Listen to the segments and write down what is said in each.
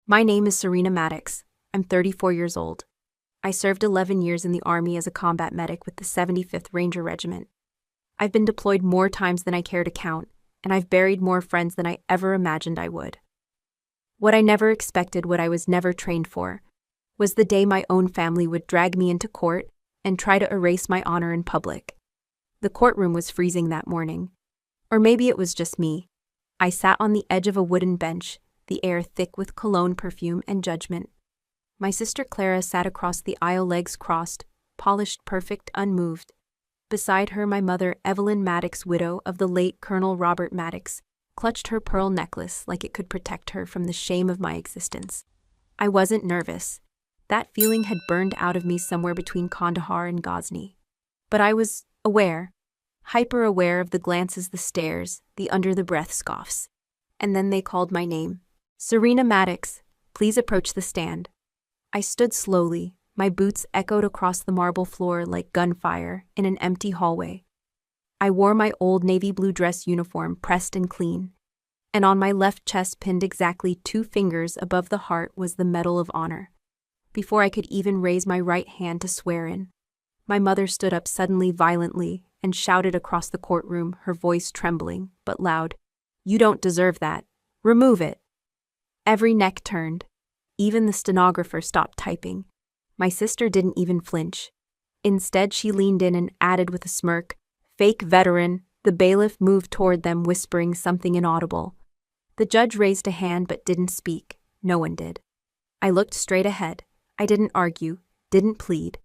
My name is Serena Maddox. I'm 34 years old. I served 11 years in the Army as a combat medic with the 75th Ranger Regiment. I've been deployed more times than I care to count, and I've buried more friends than I ever imagined I would. What I never expected, what I was never trained for, was the day my own family would drag me into court and try to erase my honor in public. The courtroom was freezing that morning. Or maybe it was just me. I sat on the edge of a wooden bench, the air thick with cologne perfume and judgment. My sister Clara sat across the aisle, legs crossed, polished perfect, unmoved. Beside her, my mother, Evelyn Maddox, widow of the late Colonel Robert Maddox, clutched her pearl necklace like it could protect her from the shame of my existence. I wasn't nervous. That feeling had burned out of me somewhere between Kandahar and Ghazni. But I was aware, hyper-aware of the glances, the stares, the under-the-breath scoffs. And then they called my name. Serena Maddox, please approach the stand. I stood slowly, my boots echoed across the marble floor like gunfire in an empty hallway. I wore my old navy blue dress uniform, pressed and clean, and on my left chest, pinned exactly 2 fingers above the heart, was the Medal of Honor. Before I could even raise my right hand to swear in, my mother stood up suddenly, violently, and shouted across the courtroom, her voice trembling but loud, "You don't deserve that. Remove it." Every neck turned. Even the stenographer stopped typing. My sister didn't even flinch. Instead, she leaned in and added with a smirk, "Fake veteran." The bailiff moved toward them, whispering something inaudible. The judge raised a hand but didn't speak. No one did. I looked straight ahead. I didn't argue, didn't plead.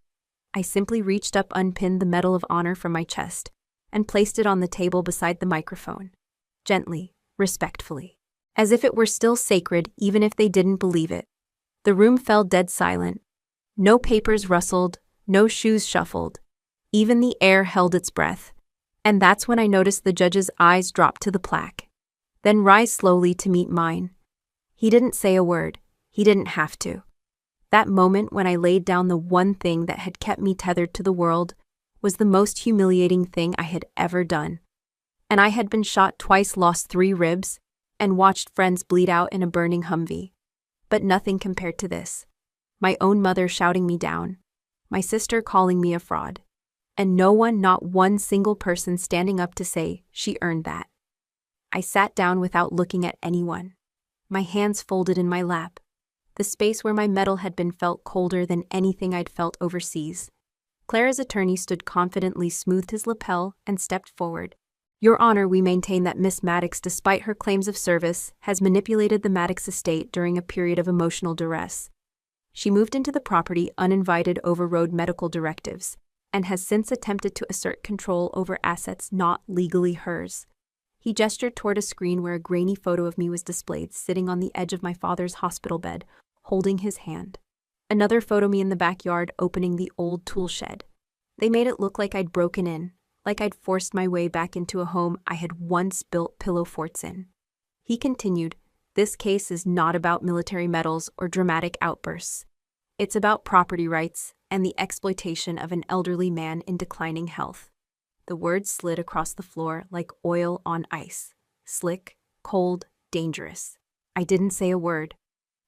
I simply reached up, unpinned the Medal of Honor from my chest, and placed it on the table beside the microphone. Gently, respectfully, as if it were still sacred even if they didn't believe it. The room fell dead silent. No papers rustled, no shoes shuffled. Even the air held its breath. And that's when I noticed the judge's eyes drop to the plaque, then rise slowly to meet mine. He didn't say a word. He didn't have to. That moment when I laid down the one thing that had kept me tethered to the world was the most humiliating thing I had ever done. And I had been shot twice, lost 3 ribs, and watched friends bleed out in a burning Humvee. But nothing compared to this. My own mother shouting me down, my sister calling me a fraud, and no one, not one single person, standing up to say she earned that. I sat down without looking at anyone, my hands folded in my lap. The space where my medal had been felt colder than anything I'd felt overseas. Clara's attorney stood confidently, smoothed his lapel, and stepped forward. "Your Honor, we maintain that Miss Maddox, despite her claims of service, has manipulated the Maddox estate during a period of emotional duress. She moved into the property uninvited, overrode medical directives, and has since attempted to assert control over assets not legally hers." He gestured toward a screen where a grainy photo of me was displayed, sitting on the edge of my father's hospital bed, holding his hand. Another photo, me in the backyard, opening the old tool shed. They made it look like I'd broken in, like I'd forced my way back into a home I had once built pillow forts in. He continued, "This case is not about military medals or dramatic outbursts. It's about property rights and the exploitation of an elderly man in declining health." The words slid across the floor like oil on ice. Slick, cold, dangerous. I didn't say a word.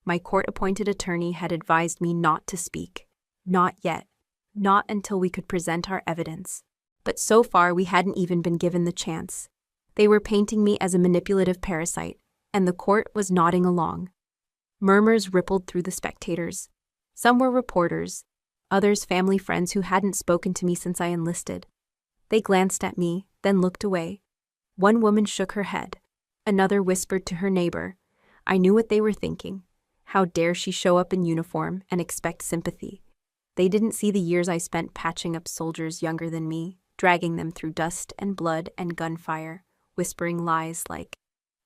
My court-appointed attorney had advised me not to speak. Not yet. Not until we could present our evidence. But so far, we hadn't even been given the chance. They were painting me as a manipulative parasite, and the court was nodding along. Murmurs rippled through the spectators. Some were reporters, others family friends who hadn't spoken to me since I enlisted. They glanced at me, then looked away. One woman shook her head. Another whispered to her neighbor. I knew what they were thinking. How dare she show up in uniform and expect sympathy? They didn't see the years I spent patching up soldiers younger than me, dragging them through dust and blood and gunfire, whispering lies like,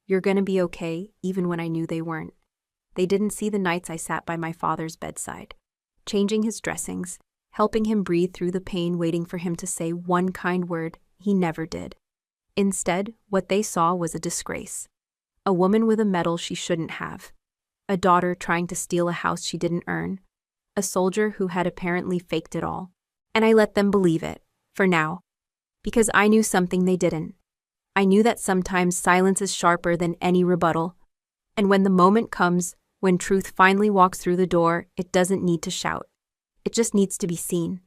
"You're gonna be okay," even when I knew they weren't. They didn't see the nights I sat by my father's bedside, changing his dressings, helping him breathe through the pain, waiting for him to say one kind word. He never did. Instead, what they saw was a disgrace. A woman with a medal she shouldn't have. A daughter trying to steal a house she didn't earn. A soldier who had apparently faked it all. And I let them believe it, for now. Because I knew something they didn't. I knew that sometimes silence is sharper than any rebuttal. And when the moment comes, When truth finally walks through the door, it doesn't need to shout. It just needs to be seen.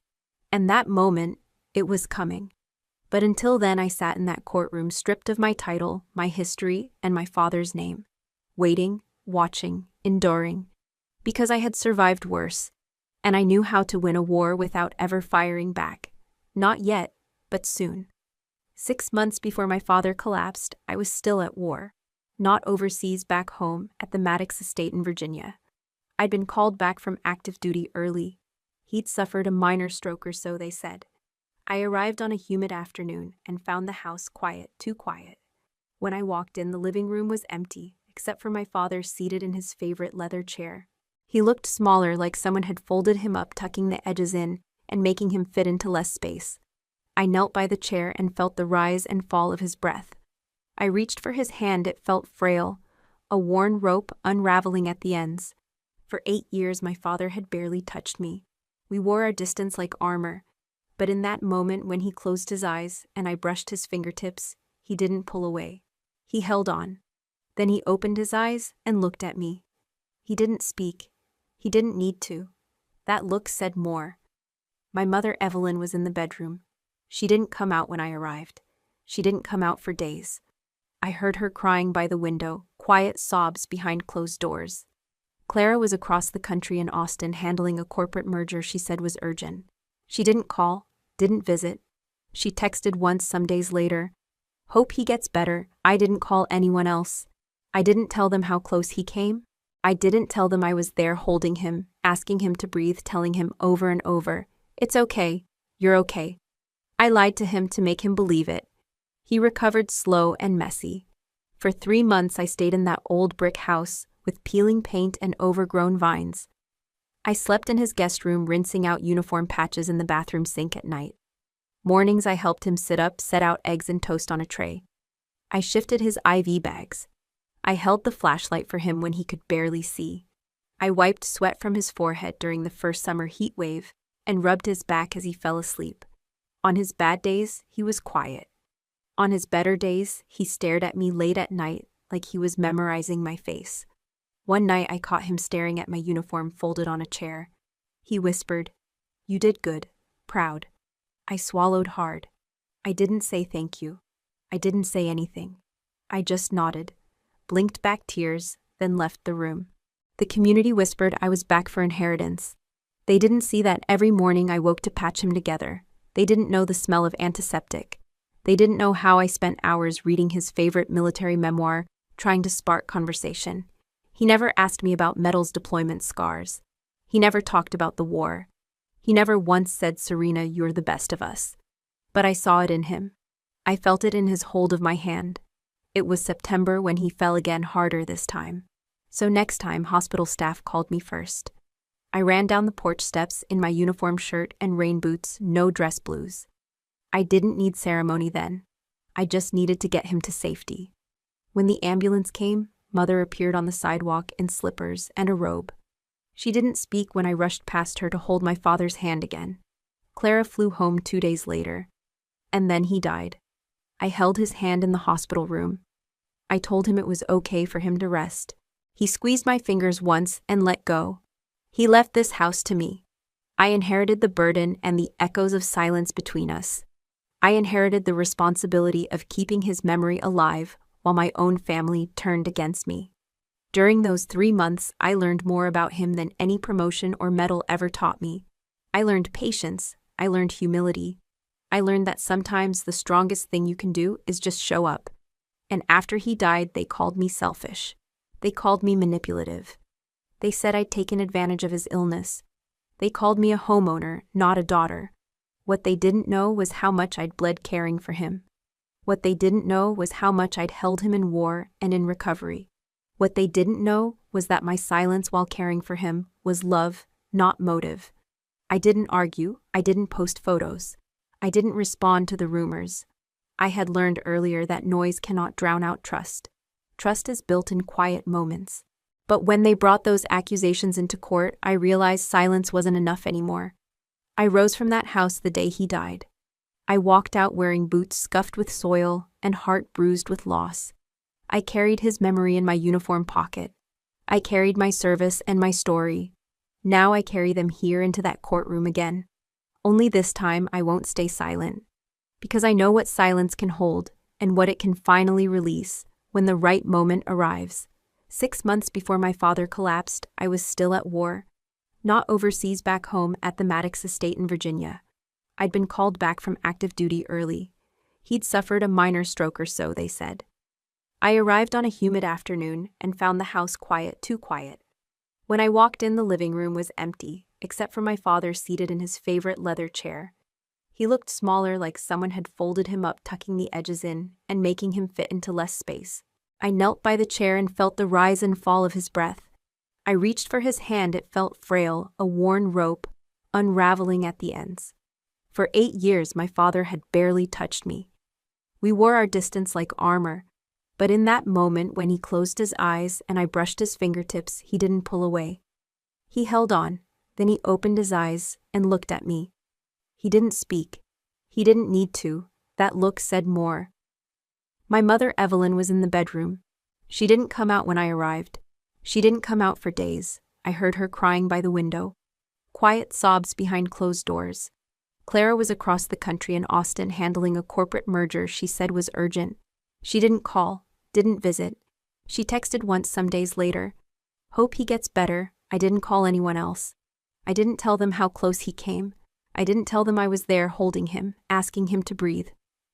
And that moment, it was coming. But until then, I sat in that courtroom stripped of my title, my history, and my father's name. Waiting, watching, enduring. Because I had survived worse. And I knew how to win a war without ever firing back. Not yet, but soon. 6 months before my father collapsed, I was still at war. Not overseas, back home at the Maddox estate in Virginia. I'd been called back from active duty early. He'd suffered a minor stroke or so, they said. I arrived on a humid afternoon and found the house quiet, too quiet. When I walked in, the living room was empty, except for my father seated in his favorite leather chair. He looked smaller, like someone had folded him up, tucking the edges in and making him fit into less space. I knelt by the chair and felt the rise and fall of his breath. I reached for his hand. It felt frail, a worn rope unraveling at the ends. For 8 years, my father had barely touched me. We wore our distance like armor. But in that moment when he closed his eyes and I brushed his fingertips, he didn't pull away. He held on. Then he opened his eyes and looked at me. He didn't speak. He didn't need to. That look said more. My mother, Evelyn, was in the bedroom. She didn't come out when I arrived. She didn't come out for days. I heard her crying by the window, quiet sobs behind closed doors. Clara was across the country in Austin handling a corporate merger she said was urgent. She didn't call, didn't visit. She texted once some days later. Hope he gets better. I didn't call anyone else. I didn't tell them how close he came. I didn't tell them I was there holding him, asking him to breathe, telling him over and over, "It's okay. You're okay." I lied to him to make him believe it. He recovered slow and messy. For 3 months I stayed in that old brick house with peeling paint and overgrown vines. I slept in his guest room, rinsing out uniform patches in the bathroom sink at night. Mornings I helped him sit up, set out eggs and toast on a tray. I shifted his IV bags. I held the flashlight for him when he could barely see. I wiped sweat from his forehead during the first summer heat wave and rubbed his back as he fell asleep. On his bad days, he was quiet. On his better days, he stared at me late at night like he was memorizing my face. One night I caught him staring at my uniform folded on a chair. He whispered, "You did good, proud." I swallowed hard. I didn't say thank you. I didn't say anything. I just nodded, blinked back tears, then left the room. The community whispered I was back for inheritance. They didn't see that every morning I woke to patch him together. They didn't know the smell of antiseptic. They didn't know how I spent hours reading his favorite military memoir, trying to spark conversation. He never asked me about medals, deployment scars. He never talked about the war. He never once said, "Serena, you're the best of us." But I saw it in him. I felt it in his hold of my hand. It was September when he fell again, harder this time. So next time, hospital staff called me first. I ran down the porch steps in my uniform shirt and rain boots, no dress blues. I didn't need ceremony then. I just needed to get him to safety. When the ambulance came, Mother appeared on the sidewalk in slippers and a robe. She didn't speak when I rushed past her to hold my father's hand again. Clara flew home 2 days later. And then he died. I held his hand in the hospital room. I told him it was okay for him to rest. He squeezed my fingers once and let go. He left this house to me. I inherited the burden and the echoes of silence between us. I inherited the responsibility of keeping his memory alive while my own family turned against me. During those 3 months, I learned more about him than any promotion or medal ever taught me. I learned patience. I learned humility. I learned that sometimes the strongest thing you can do is just show up. And after he died, they called me selfish. They called me manipulative. They said I'd taken advantage of his illness. They called me a homeowner, not a daughter. What they didn't know was how much I'd bled caring for him. What they didn't know was how much I'd held him in war and in recovery. What they didn't know was that my silence while caring for him was love, not motive. I didn't argue. I didn't post photos. I didn't respond to the rumors. I had learned earlier that noise cannot drown out trust. Trust is built in quiet moments. But when they brought those accusations into court, I realized silence wasn't enough anymore. I rose from that house the day he died. I walked out wearing boots scuffed with soil and heart bruised with loss. I carried his memory in my uniform pocket. I carried my service and my story. Now I carry them here into that courtroom again. Only this time I won't stay silent. Because I know what silence can hold and what it can finally release when the right moment arrives. 6 months before my father collapsed, I was still at war. Not overseas back home at the Maddox estate in Virginia. I'd been called back from active duty early. He'd suffered a minor stroke or so, they said. I arrived on a humid afternoon and found the house quiet, too quiet. When I walked in, the living room was empty, except for my father seated in his favorite leather chair. He looked smaller, like someone had folded him up, tucking the edges in and making him fit into less space. I knelt by the chair and felt the rise and fall of his breath. I reached for his hand. It felt frail, a worn rope, unraveling at the ends. For 8 years, my father had barely touched me. We wore our distance like armor, but in that moment when he closed his eyes and I brushed his fingertips, he didn't pull away. He held on, then he opened his eyes and looked at me. He didn't speak. He didn't need to. That look said more. My mother, Evelyn, was in the bedroom. She didn't come out when I arrived. She didn't come out for days. I heard her crying by the window. Quiet sobs behind closed doors. Clara was across the country in Austin handling a corporate merger she said was urgent. She didn't call, didn't visit. She texted once some days later. Hope he gets better. I didn't call anyone else. I didn't tell them how close he came. I didn't tell them I was there holding him, asking him to breathe.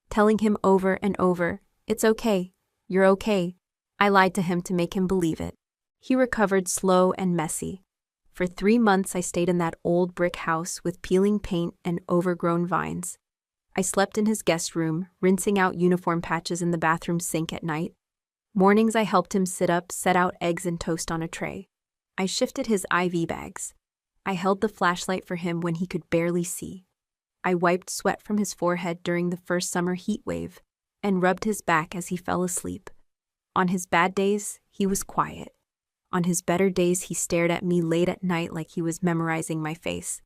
Telling him over and over, "It's okay. You're okay." I lied to him to make him believe it. He recovered slow and messy. For 3 months I stayed in that old brick house with peeling paint and overgrown vines. I slept in his guest room, rinsing out uniform patches in the bathroom sink at night. Mornings I helped him sit up, set out eggs and toast on a tray. I shifted his IV bags. I held the flashlight for him when he could barely see. I wiped sweat from his forehead during the first summer heat wave and rubbed his back as he fell asleep. On his bad days, he was quiet. On his better days, he stared at me late at night like he was memorizing my face.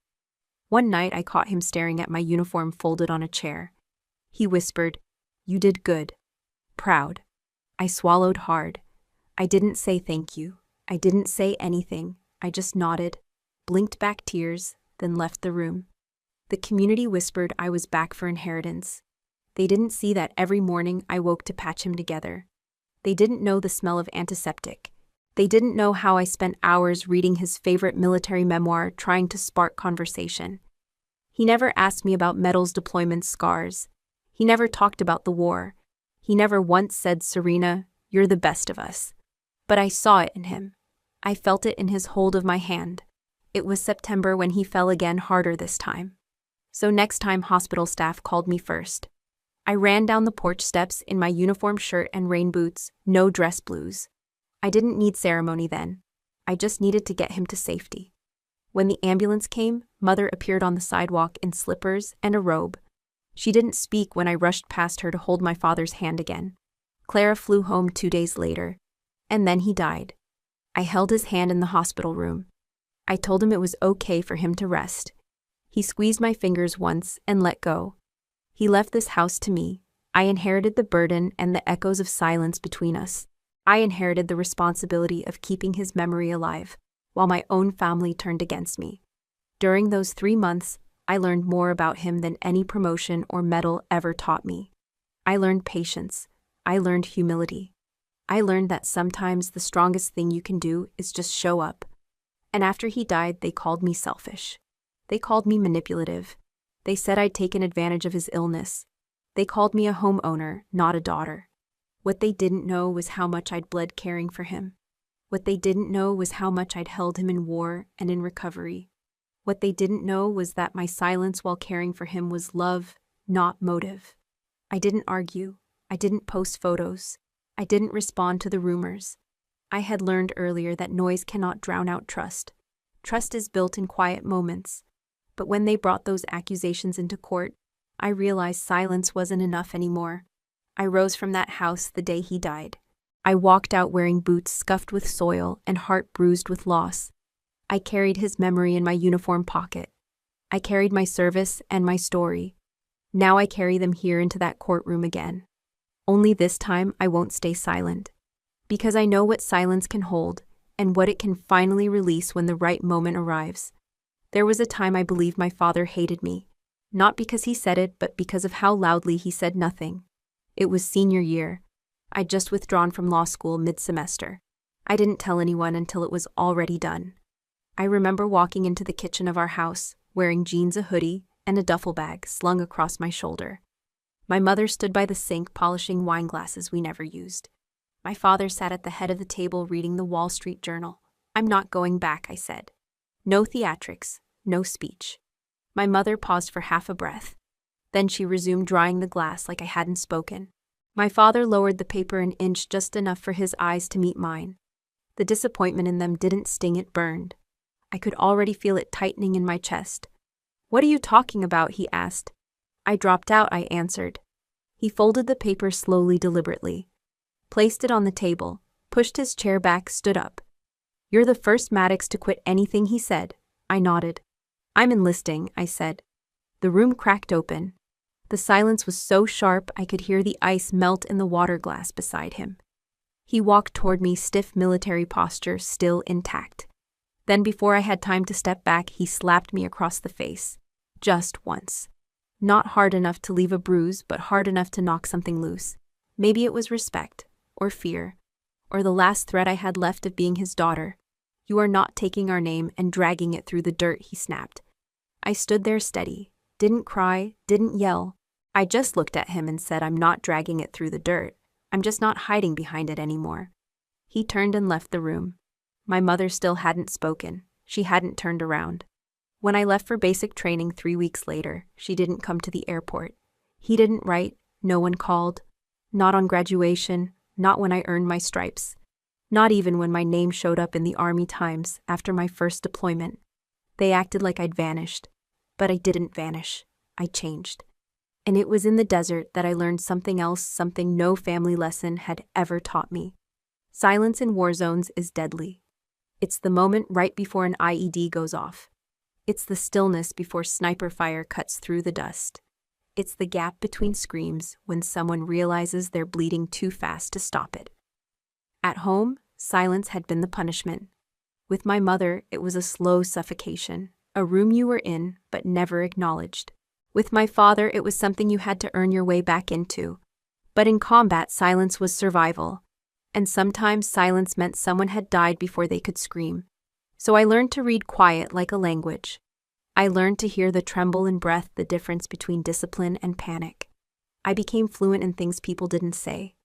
One night, I caught him staring at my uniform folded on a chair. He whispered, "You did good." Proud. I swallowed hard. I didn't say thank you. I didn't say anything. I just nodded, blinked back tears, then left the room. The community whispered I was back for inheritance. They didn't see that every morning I woke to patch him together. They didn't know the smell of antiseptic. They didn't know how I spent hours reading his favorite military memoir trying to spark conversation. He never asked me about medals, deployments, scars. He never talked about the war. He never once said, "Serena, you're the best of us." But I saw it in him. I felt it in his hold of my hand. It was September when he fell again, harder this time. So next time hospital staff called me first. I ran down the porch steps in my uniform shirt and rain boots, no dress blues. I didn't need ceremony then. I just needed to get him to safety. When the ambulance came, Mother appeared on the sidewalk in slippers and a robe. She didn't speak when I rushed past her to hold my father's hand again. Clara flew home 2 days later, and then he died. I held his hand in the hospital room. I told him it was okay for him to rest. He squeezed my fingers once and let go. He left this house to me. I inherited the burden and the echoes of silence between us. I inherited the responsibility of keeping his memory alive, while my own family turned against me. During those 3 months, I learned more about him than any promotion or medal ever taught me. I learned patience. I learned humility. I learned that sometimes the strongest thing you can do is just show up. And after he died, they called me selfish. They called me manipulative. They said I'd taken advantage of his illness. They called me a homeowner, not a daughter. What they didn't know was how much I'd bled caring for him. What they didn't know was how much I'd held him in war and in recovery. What they didn't know was that my silence while caring for him was love, not motive. I didn't argue. I didn't post photos. I didn't respond to the rumors. I had learned earlier that noise cannot drown out trust. Trust is built in quiet moments. But when they brought those accusations into court, I realized silence wasn't enough anymore. I rose from that house the day he died. I walked out wearing boots scuffed with soil and heart bruised with loss. I carried his memory in my uniform pocket. I carried my service and my story. Now I carry them here into that courtroom again. Only this time I won't stay silent. Because I know what silence can hold and what it can finally release when the right moment arrives. There was a time I believed my father hated me, not because he said it, but because of how loudly he said nothing. It was senior year. I'd just withdrawn from law school mid-semester. I didn't tell anyone until it was already done. I remember walking into the kitchen of our house, wearing jeans, a hoodie, and a duffel bag slung across my shoulder. My mother stood by the sink polishing wine glasses we never used. My father sat at the head of the table reading the Wall Street Journal. "I'm not going back," I said. No theatrics, no speech. My mother paused for half a breath. Then she resumed drying the glass like I hadn't spoken. My father lowered the paper an inch, just enough for his eyes to meet mine. The disappointment in them didn't sting, it burned. I could already feel it tightening in my chest. "What are you talking about?" he asked. "I dropped out," I answered. He folded the paper slowly, deliberately, placed it on the table, pushed his chair back, stood up. "You're the first Maddox to quit anything," he said. I nodded. "I'm enlisting," I said. The room cracked open. The silence was so sharp I could hear the ice melt in the water glass beside him. He walked toward me, stiff military posture still intact. Then, before I had time to step back, he slapped me across the face. Just once. Not hard enough to leave a bruise, but hard enough to knock something loose. Maybe it was respect, or fear, or the last thread I had left of being his daughter. "You are not taking our name and dragging it through the dirt," he snapped. I stood there steady, didn't cry, didn't yell. I just looked at him and said, "I'm not dragging it through the dirt. I'm just not hiding behind it anymore." He turned and left the room. My mother still hadn't spoken. She hadn't turned around. When I left for basic training 3 weeks later, she didn't come to the airport. He didn't write, no one called. Not on graduation, not when I earned my stripes. Not even when my name showed up in the Army Times after my first deployment. They acted like I'd vanished. But I didn't vanish. I changed. And it was in the desert that I learned something else, something no family lesson had ever taught me. Silence in war zones is deadly. It's the moment right before an IED goes off. It's the stillness before sniper fire cuts through the dust. It's the gap between screams when someone realizes they're bleeding too fast to stop it. At home, silence had been the punishment. With my mother, it was a slow suffocation, a room you were in but never acknowledged. With my father, it was something you had to earn your way back into. But in combat, silence was survival. And sometimes silence meant someone had died before they could scream. So I learned to read quiet like a language. I learned to hear the tremble in breath, the difference between discipline and panic. I became fluent in things people didn't say.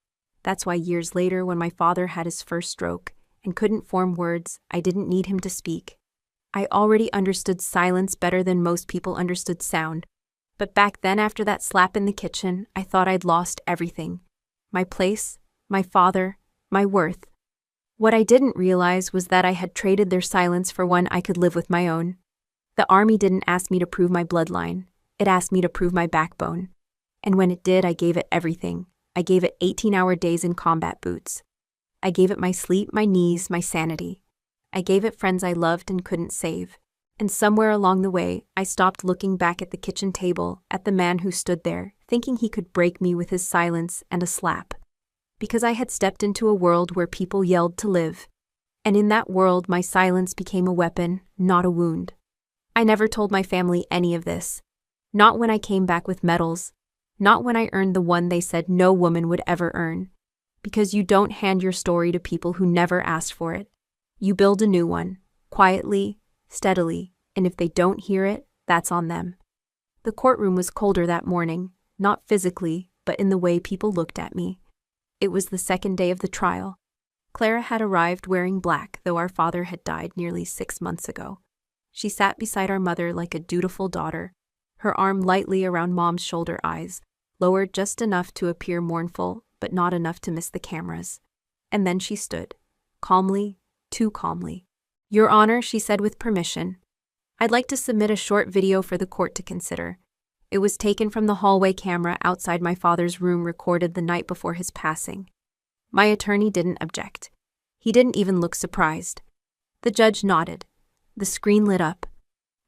That's why years later, when my father had his first stroke and couldn't form words, I didn't need him to speak. I already understood silence better than most people understood sound. But back then, after that slap in the kitchen, I thought I'd lost everything. My place, my father, my worth. What I didn't realize was that I had traded their silence for one I could live with my own. The Army didn't ask me to prove my bloodline. It asked me to prove my backbone. And when it did, I gave it everything. I gave it 18-hour days in combat boots. I gave it my sleep, my knees, my sanity. I gave it friends I loved and couldn't save. And somewhere along the way, I stopped looking back at the kitchen table, at the man who stood there, thinking he could break me with his silence and a slap. Because I had stepped into a world where people yelled to live. And in that world, my silence became a weapon, not a wound. I never told my family any of this. Not when I came back with medals. Not when I earned the one they said no woman would ever earn. Because you don't hand your story to people who never asked for it. You build a new one, quietly, steadily, and if they don't hear it, that's on them. The courtroom was colder that morning, not physically, but in the way people looked at me. It was the second day of the trial. Clara had arrived wearing black, though our father had died nearly 6 months ago. She sat beside our mother like a dutiful daughter, her arm lightly around Mom's shoulder, eyes lowered just enough to appear mournful, but not enough to miss the cameras. And then she stood, calmly, too calmly. "Your Honor," she said with permission, "I'd like to submit a short video for the court to consider." It was taken from the hallway camera outside my father's room, recorded the night before his passing. My attorney didn't object. He didn't even look surprised. The judge nodded. The screen lit up.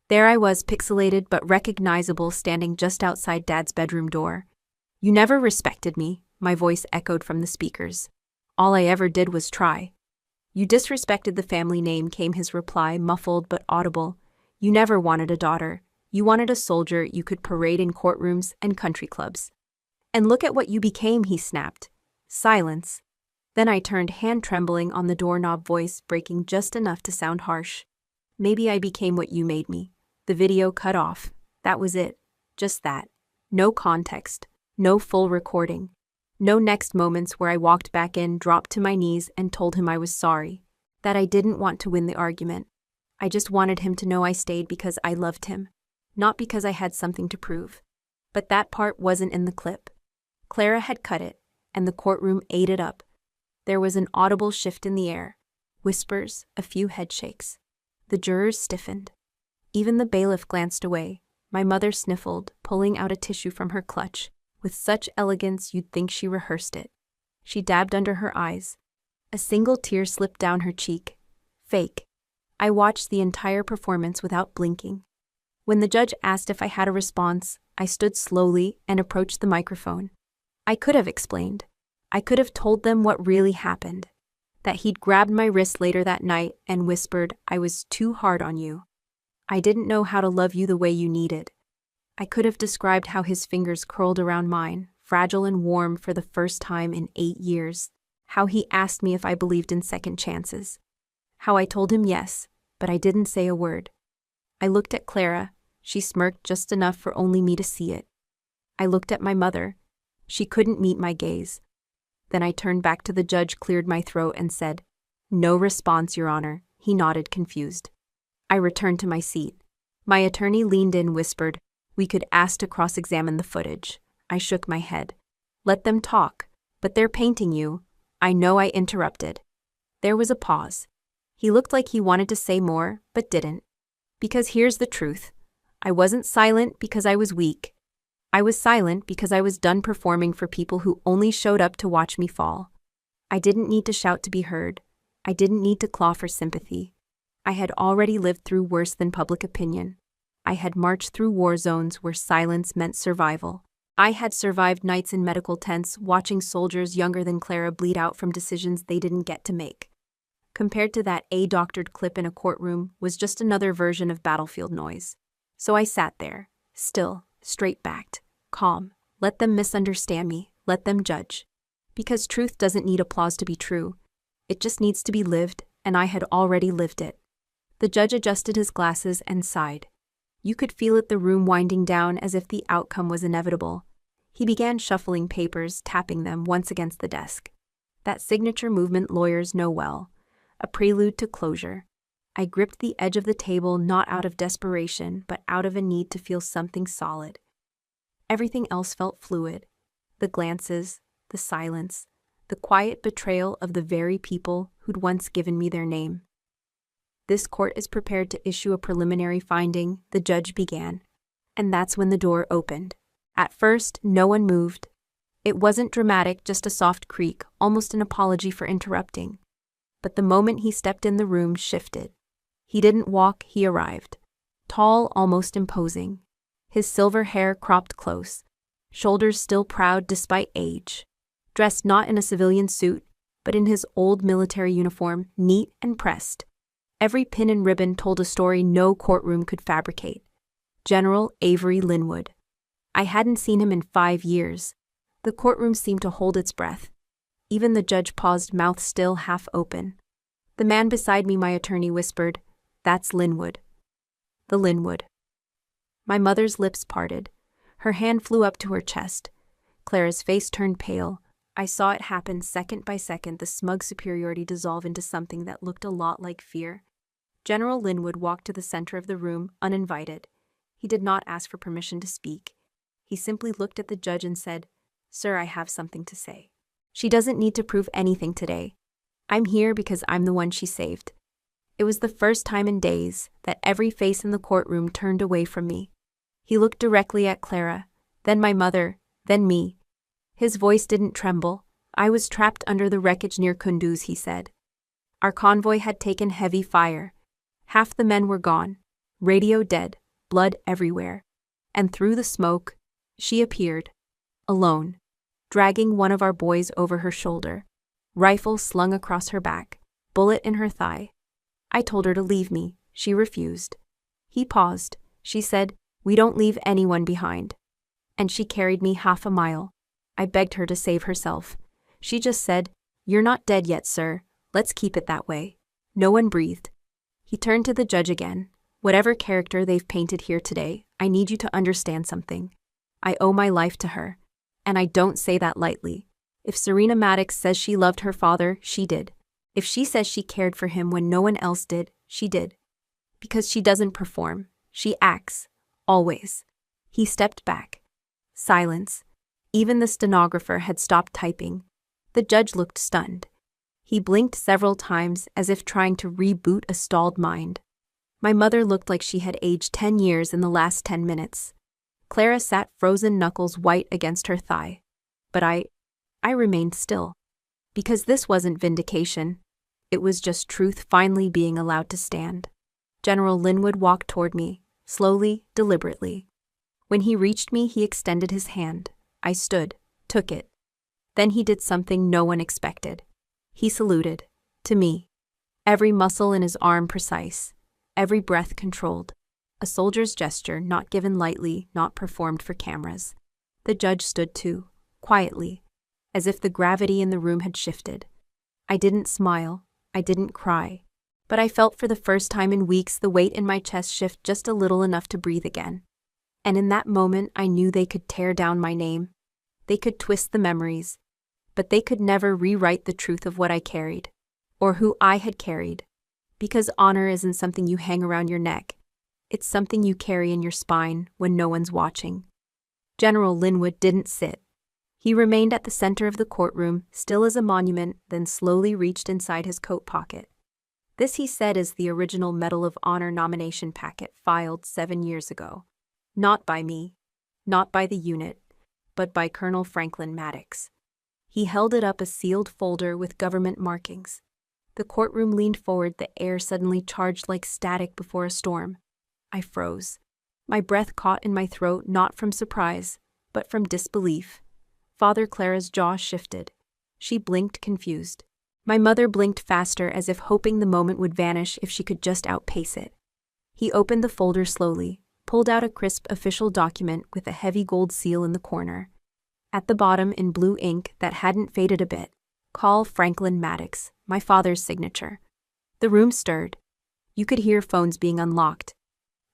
There I was, pixelated but recognizable, standing just outside Dad's bedroom door. "You never respected me," my voice echoed from the speakers. "All I ever did was try." You disrespected the family name, came his reply, muffled but audible. You never wanted a daughter. You wanted a soldier you could parade in courtrooms and country clubs. And look at what you became, he snapped. Silence. Then I turned, hand trembling on the doorknob, voice breaking just enough to sound harsh. Maybe I became what you made me. The video cut off. That was it. Just that. No context. No full recording. No next moments where I walked back in, dropped to my knees, and told him I was sorry. That I didn't want to win the argument. I just wanted him to know I stayed because I loved him. Not because I had something to prove. But that part wasn't in the clip. Clara had cut it, and the courtroom ate it up. There was an audible shift in the air. Whispers, a few headshakes. The jurors stiffened. Even the bailiff glanced away. My mother sniffled, pulling out a tissue from her clutch. With such elegance you'd think she rehearsed it. She dabbed under her eyes. A single tear slipped down her cheek. Fake. I watched the entire performance without blinking. When the judge asked if I had a response, I stood slowly and approached the microphone. I could have explained. I could have told them what really happened. That he'd grabbed my wrist later that night and whispered, I was too hard on you. I didn't know how to love you the way you needed. I could have described how his fingers curled around mine, fragile and warm for the first time in 8 years. How he asked me if I believed in second chances. How I told him yes, but I didn't say a word. I looked at Clara. She smirked just enough for only me to see it. I looked at my mother. She couldn't meet my gaze. Then I turned back to the judge, cleared my throat, and said, No response, Your Honor. He nodded, confused. I returned to my seat. My attorney leaned in, whispered, We could ask to cross-examine the footage. I shook my head. Let them talk. But they're painting you. I know, I interrupted. There was a pause. He looked like he wanted to say more, but didn't. Because here's the truth. I wasn't silent because I was weak. I was silent because I was done performing for people who only showed up to watch me fall. I didn't need to shout to be heard. I didn't need to claw for sympathy. I had already lived through worse than public opinion. I had marched through war zones where silence meant survival. I had survived nights in medical tents watching soldiers younger than Clara bleed out from decisions they didn't get to make. Compared to that doctored clip in a courtroom was just another version of battlefield noise. So I sat there, still, straight-backed, calm. Let them misunderstand me. Let them judge. Because truth doesn't need applause to be true. It just needs to be lived, and I had already lived it. The judge adjusted his glasses and sighed. You could feel it, the room winding down as if the outcome was inevitable. He began shuffling papers, tapping them once against the desk. That signature movement lawyers know well. A prelude to closure. I gripped the edge of the table not out of desperation, but out of a need to feel something solid. Everything else felt fluid. The glances, the silence, the quiet betrayal of the very people who'd once given me their name. This court is prepared to issue a preliminary finding, the judge began. And that's when the door opened. At first, no one moved. It wasn't dramatic, just a soft creak, almost an apology for interrupting. But the moment he stepped in, the room shifted. He didn't walk, he arrived. Tall, almost imposing. His silver hair cropped close. Shoulders still proud despite age. Dressed not in a civilian suit, but in his old military uniform, neat and pressed. Every pin and ribbon told a story no courtroom could fabricate. General Avery Linwood. I hadn't seen him in 5 years. The courtroom seemed to hold its breath. Even the judge paused, mouth still half open. The man beside me, my attorney, whispered, That's Linwood. The Linwood. My mother's lips parted. Her hand flew up to her chest. Clara's face turned pale. I saw it happen second by second, the smug superiority dissolve into something that looked a lot like fear. General Linwood walked to the center of the room, uninvited. He did not ask for permission to speak. He simply looked at the judge and said, Sir, I have something to say. She doesn't need to prove anything today. I'm here because I'm the one she saved. It was the first time in days that every face in the courtroom turned away from me. He looked directly at Clara, then my mother, then me. His voice didn't tremble. I was trapped under the wreckage near Kunduz, he said. Our convoy had taken heavy fire. Half the men were gone, radio dead, blood everywhere. And through the smoke, she appeared, alone, dragging one of our boys over her shoulder, rifle slung across her back. bullet in her thigh. I told her to leave me. She refused. He paused. She said, "We don't leave anyone behind." And she carried me half a mile. I begged her to save herself. She just said, "You're not dead yet, sir. Let's keep it that way." No one breathed. He turned to the judge again. "Whatever character they've painted here today, I need you to understand something. I owe my life to her. And I don't say that lightly. If Serena Maddox says she loved her father, she did. If she says she cared for him when no one else did, she did. Because she doesn't perform. She acts. Always." He stepped back. Silence. Even the stenographer had stopped typing. The judge looked stunned. He blinked several times as if trying to reboot a stalled mind. My mother looked like she had aged 10 years in the last 10 minutes. Clara sat frozen knuckles white against her thigh. But I remained still. Because this wasn't vindication. It was just truth finally being allowed to stand. General Linwood walked toward me, slowly, deliberately. When he reached me, he extended his hand. I stood, took it. Then he did something no one expected. He saluted. To me. Every muscle in his arm precise. Every breath controlled. A soldier's gesture, not given lightly, not performed for cameras. The judge stood too, quietly, as if the gravity in the room had shifted. I didn't smile. I didn't cry. But I felt for the first time in weeks the weight in my chest shift just a little enough to breathe again. And in that moment I knew they could tear down my name. They could twist the memories. But they could never rewrite the truth of what I carried. Or who I had carried. Because honor isn't something you hang around your neck. It's something you carry in your spine when no one's watching. General Linwood didn't sit. He remained at the center of the courtroom, still as a monument, then slowly reached inside his coat pocket. This, he said, is the original Medal of Honor nomination packet filed 7 years ago. Not by me, not by the unit, but by Colonel Franklin Maddox. He held it up, a sealed folder with government markings. The courtroom leaned forward, the air suddenly charged like static before a storm. I froze. My breath caught in my throat, not from surprise, but from disbelief. Father Clara's jaw shifted. She blinked, confused. My mother blinked faster, as if hoping the moment would vanish if she could just outpace it. He opened the folder slowly, pulled out a crisp official document with a heavy gold seal in the corner. At the bottom, in blue ink that hadn't faded a bit, "Call Franklin Maddox," my father's signature. The room stirred. You could hear phones being unlocked.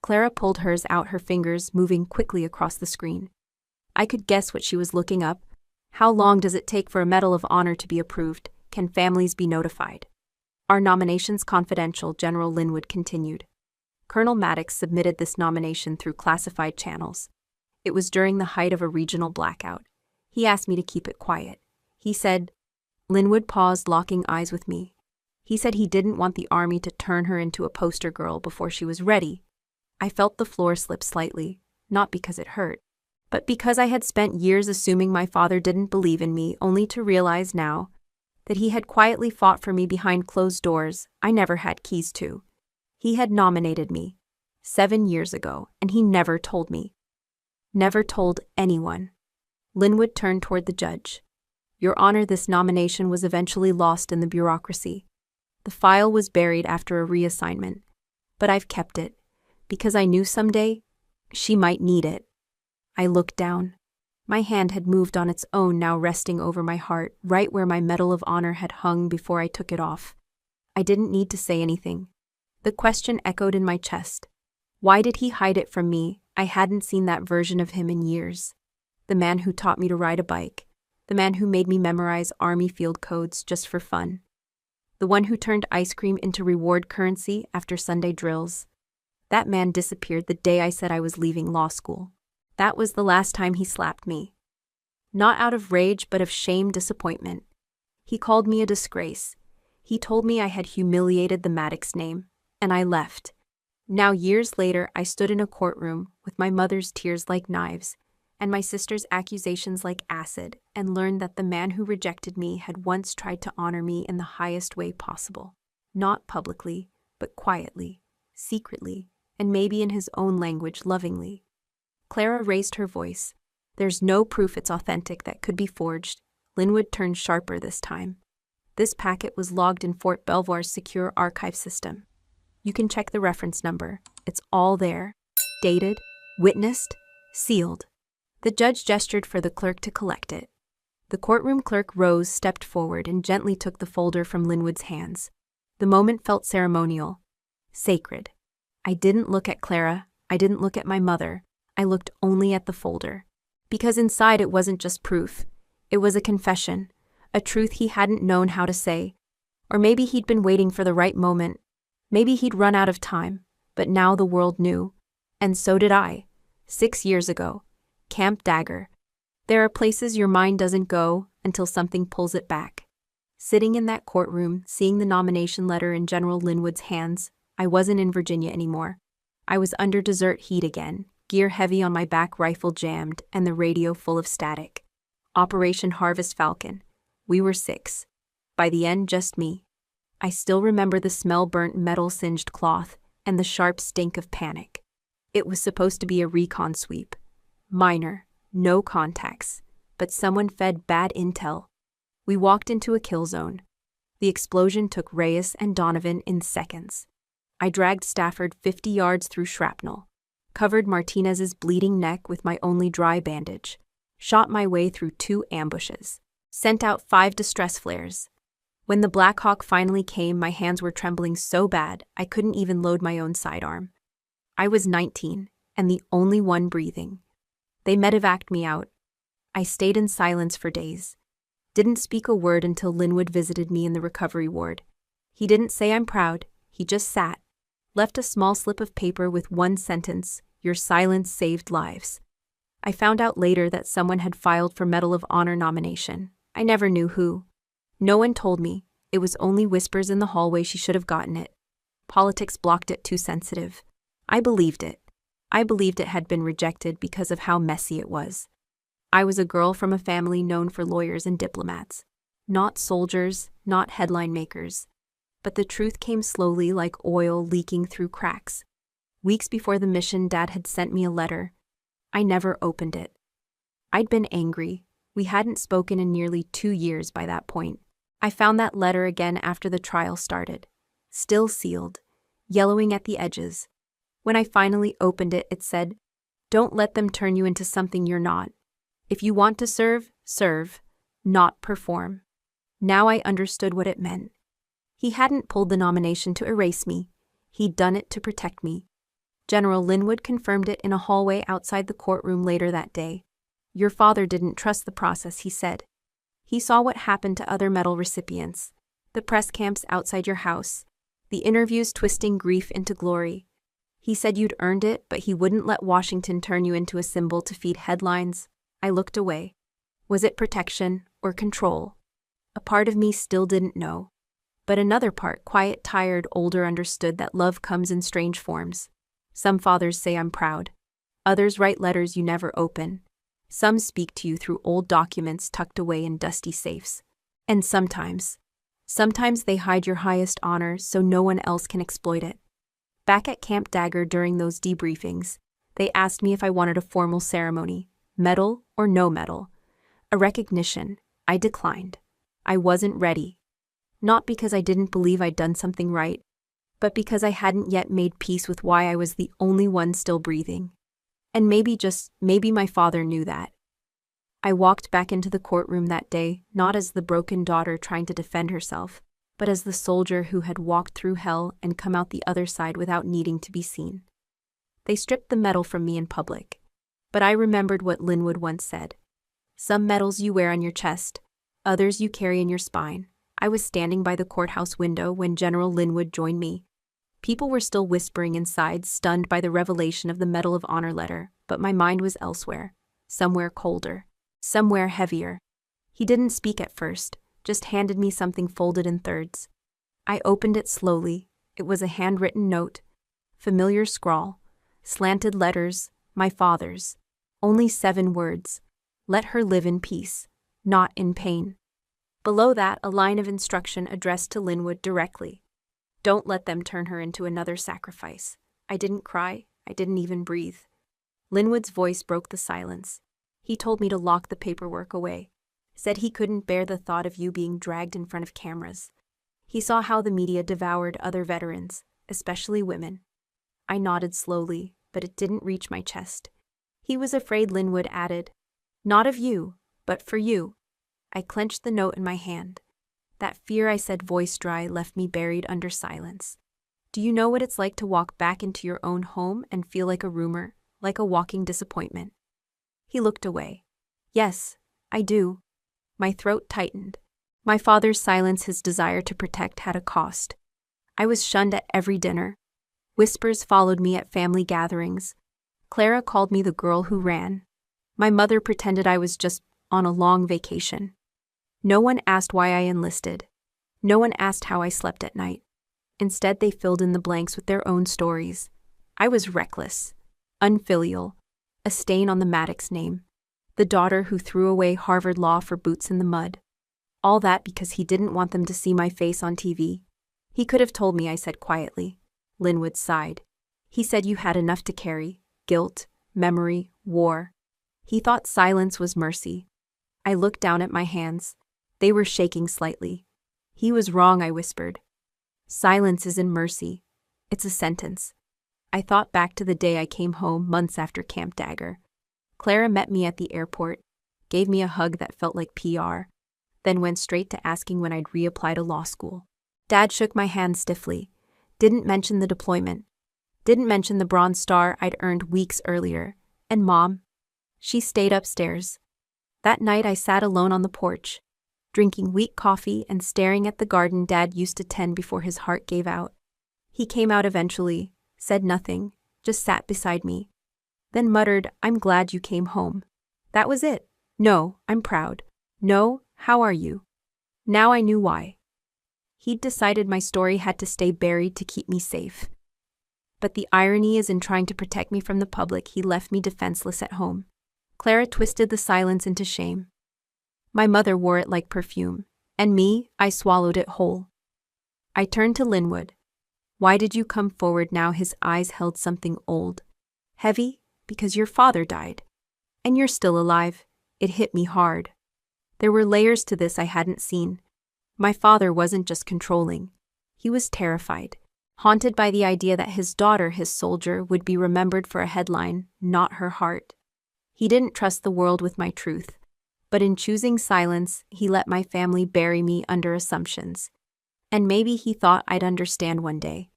Clara pulled hers out, her fingers moving quickly across the screen. I could guess what she was looking up. How long does it take for a Medal of Honor to be approved? Can families be notified? "Our nomination's confidential," General Linwood continued. Colonel Maddox submitted this nomination through classified channels. It was during the height of a regional blackout. He asked me to keep it quiet. He said, Linwood paused, locking eyes with me. He said he didn't want the army to turn her into a poster girl before she was ready. I felt the floor slip slightly, not because it hurt, but because I had spent years assuming my father didn't believe in me, only to realize now that he had quietly fought for me behind closed doors I never had keys to. He had nominated me 7 years ago, and he never told me. Never told anyone. Linwood turned toward the judge. "Your Honor, this nomination was eventually lost in the bureaucracy. The file was buried after a reassignment, but I've kept it, because I knew someday she might need it." I looked down. My hand had moved on its own, now resting over my heart, right where my Medal of Honor had hung before I took it off. I didn't need to say anything. The question echoed in my chest. Why did he hide it from me? I hadn't seen that version of him in years. The man who taught me to ride a bike. The man who made me memorize Army field codes just for fun. The one who turned ice cream into reward currency after Sunday drills. That man disappeared the day I said I was leaving law school. That was the last time he slapped me. Not out of rage, but of shame, disappointment. He called me a disgrace. He told me I had humiliated the Maddox name, and I left. Now, years later, I stood in a courtroom with my mother's tears like knives and my sister's accusations like acid, and learned that the man who rejected me had once tried to honor me in the highest way possible. Not publicly, but quietly, secretly, and maybe in his own language, lovingly. Clara raised her voice. "There's no proof it's authentic that could be forged." Linwood turned sharper this time. This packet was logged in Fort Belvoir's secure archive system. You can check the reference number. It's all there. Dated, witnessed, sealed. The judge gestured for the clerk to collect it. The courtroom clerk rose, stepped forward, and gently took the folder from Linwood's hands. The moment felt ceremonial, sacred. I didn't look at Clara. I didn't look at my mother. I looked only at the folder. Because inside it wasn't just proof. It was a confession, a truth he hadn't known how to say. Or maybe he'd been waiting for the right moment. Maybe he'd run out of time, but now the world knew. And so did I. 6 years ago. Camp Dagger. There are places your mind doesn't go until something pulls it back. Sitting in that courtroom, seeing the nomination letter in General Linwood's hands, I wasn't in Virginia anymore. I was under desert heat again, gear heavy on my back, rifle jammed, and the radio full of static. Operation Harvest Falcon. We were 6. By the end, just me. I still remember the smell burnt metal singed cloth and the sharp stink of panic. It was supposed to be a recon sweep. Minor, no contacts, but someone fed bad intel. We walked into a kill zone. The explosion took Reyes and Donovan in seconds. I dragged Stafford 50 yards through shrapnel, covered Martinez's bleeding neck with my only dry bandage, shot my way through 2 ambushes, sent out 5 distress flares. When the Black Hawk finally came, my hands were trembling so bad I couldn't even load my own sidearm. I was 19, and the only one breathing. They medevaced me out. I stayed in silence for days. Didn't speak a word until Linwood visited me in the recovery ward. He didn't say I'm proud, he just sat. Left a small slip of paper with one sentence, "Your silence saved lives." I found out later that someone had filed for Medal of Honor nomination. I never knew who. No one told me. It was only whispers in the hallway she should have gotten it. Politics blocked it, too sensitive. I believed it. I believed it had been rejected because of how messy it was. I was a girl from a family known for lawyers and diplomats. Not soldiers, not headline makers. But the truth came slowly, like oil leaking through cracks. Weeks before the mission, Dad had sent me a letter. I never opened it. I'd been angry. We hadn't spoken in nearly 2 years by that point. I found that letter again after the trial started. Still sealed, yellowing at the edges. When I finally opened it, it said, "Don't let them turn you into something you're not. If you want to serve, serve, not perform." Now I understood what it meant. He hadn't pulled the nomination to erase me. He'd done it to protect me. General Linwood confirmed it in a hallway outside the courtroom later that day. "Your father didn't trust the process," he said. "He saw what happened to other medal recipients. The press camps outside your house. The interviews twisting grief into glory. He said you'd earned it, but he wouldn't let Washington turn you into a symbol to feed headlines." I looked away. Was it protection or control? A part of me still didn't know. But another part, quiet, tired, older, understood that love comes in strange forms. Some fathers say I'm proud. Others write letters you never open. Some speak to you through old documents tucked away in dusty safes. And sometimes they hide your highest honor so no one else can exploit it. Back at Camp Dagger during those debriefings, they asked me if I wanted a formal ceremony, medal or no medal. A recognition. I declined. I wasn't ready. Not because I didn't believe I'd done something right, but because I hadn't yet made peace with why I was the only one still breathing. And maybe my father knew that. I walked back into the courtroom that day, not as the broken daughter trying to defend herself, but as the soldier who had walked through hell and come out the other side without needing to be seen. They stripped the medal from me in public, but I remembered what Linwood once said. Some medals you wear on your chest, others you carry in your spine. I was standing by the courthouse window when General Linwood joined me. People were still whispering inside, stunned by the revelation of the Medal of Honor letter, but my mind was elsewhere, somewhere colder, somewhere heavier. He didn't speak at first, just handed me something folded in thirds. I opened it slowly. It was a handwritten note, familiar scrawl, slanted letters, my father's. Only 7 words. Let her live in peace, not in pain. Below that, a line of instruction addressed to Linwood directly. Don't let them turn her into another sacrifice. I didn't cry. I didn't even breathe. Linwood's voice broke the silence. He told me to lock the paperwork away. said he couldn't bear the thought of you being dragged in front of cameras. He saw how the media devoured other veterans, especially women. I nodded slowly, but it didn't reach my chest. He was afraid, Linwood added. Not of you, but for you. I clenched the note in my hand. That fear, I said, voice dry, left me buried under silence. Do you know what it's like to walk back into your own home and feel like a rumor, like a walking disappointment? He looked away. Yes, I do. My throat tightened. My father's silence, his desire to protect, had a cost. I was shunned at every dinner. Whispers followed me at family gatherings. Clara called me the girl who ran. My mother pretended I was just on a long vacation. No one asked why I enlisted. No one asked how I slept at night. Instead, they filled in the blanks with their own stories. I was reckless, unfilial, a stain on the Maddox name, the daughter who threw away Harvard Law for boots in the mud. All that because he didn't want them to see my face on TV. He could have told me, I said quietly. Linwood sighed. He said you had enough to carry, guilt, memory, war. He thought silence was mercy. I looked down at my hands. They were shaking slightly. He was wrong, I whispered. Silence isn't mercy. It's a sentence. I thought back to the day I came home months after Camp Dagger. Clara met me at the airport, gave me a hug that felt like PR, then went straight to asking when I'd reapply to law school. Dad shook my hand stiffly, didn't mention the deployment, didn't mention the Bronze Star I'd earned weeks earlier, and Mom, she stayed upstairs. That night I sat alone on the porch, drinking weak coffee and staring at the garden Dad used to tend before his heart gave out. He came out eventually, said nothing, just sat beside me, then muttered, I'm glad you came home. That was it. No, I'm proud. No, how are you? Now I knew why. He'd decided my story had to stay buried to keep me safe. But the irony is in trying to protect me from the public, he left me defenseless at home. Clara twisted the silence into shame. My mother wore it like perfume, and me, I swallowed it whole. I turned to Linwood. Why did you come forward now? His eyes held something old, heavy, because your father died. And you're still alive. It hit me hard. There were layers to this I hadn't seen. My father wasn't just controlling. He was terrified, haunted by the idea that his daughter, his soldier, would be remembered for a headline, not her heart. He didn't trust the world with my truth, but in choosing silence, he let my family bury me under assumptions. And maybe he thought I'd understand one day,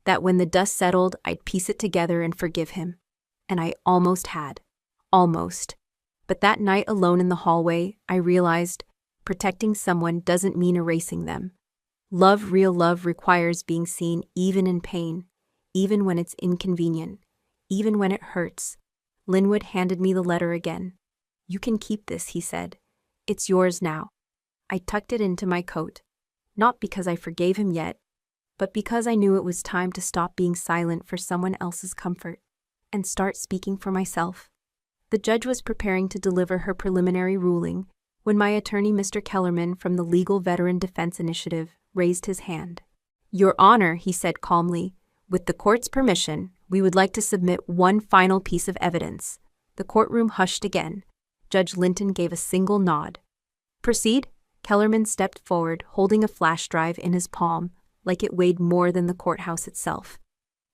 that when the dust settled, I'd piece it together and forgive him. And I almost had. Almost. But that night alone in the hallway, I realized protecting someone doesn't mean erasing them. Love, real love, requires being seen even in pain, even when it's inconvenient, even when it hurts. Linwood handed me the letter again. You can keep this, he said. It's yours now. I tucked it into my coat, not because I forgave him yet, but because I knew it was time to stop being silent for someone else's comfort and start speaking for myself. The judge was preparing to deliver her preliminary ruling when my attorney, Mr. Kellerman from the Legal Veteran Defense Initiative, raised his hand. Your Honor, he said calmly, with the court's permission, we would like to submit one final piece of evidence. The courtroom hushed again. Judge Linton gave a single nod. Proceed? Kellerman stepped forward, holding a flash drive in his palm, like it weighed more than the courthouse itself.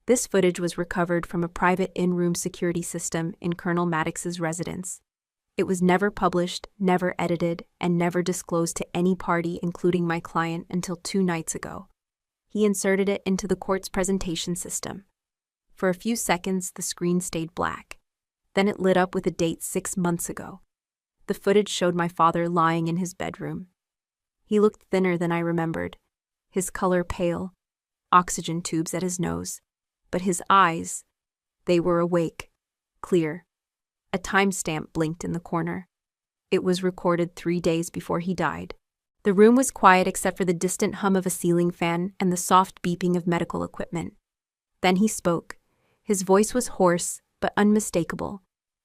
This footage was recovered from a private in-room security system in Colonel Maddox's residence. It was never published, never edited, and never disclosed to any party, including my client, until 2 nights ago. He inserted it into the court's presentation system. For a few seconds, the screen stayed black. Then it lit up with a date 6 months ago. The footage showed my father lying in his bedroom. He looked thinner than I remembered, his color pale, oxygen tubes at his nose. But his eyes, they were awake, clear. A timestamp blinked in the corner. It was recorded 3 days before he died. The room was quiet except for the distant hum of a ceiling fan and the soft beeping of medical equipment. Then he spoke. His voice was hoarse, but unmistakable.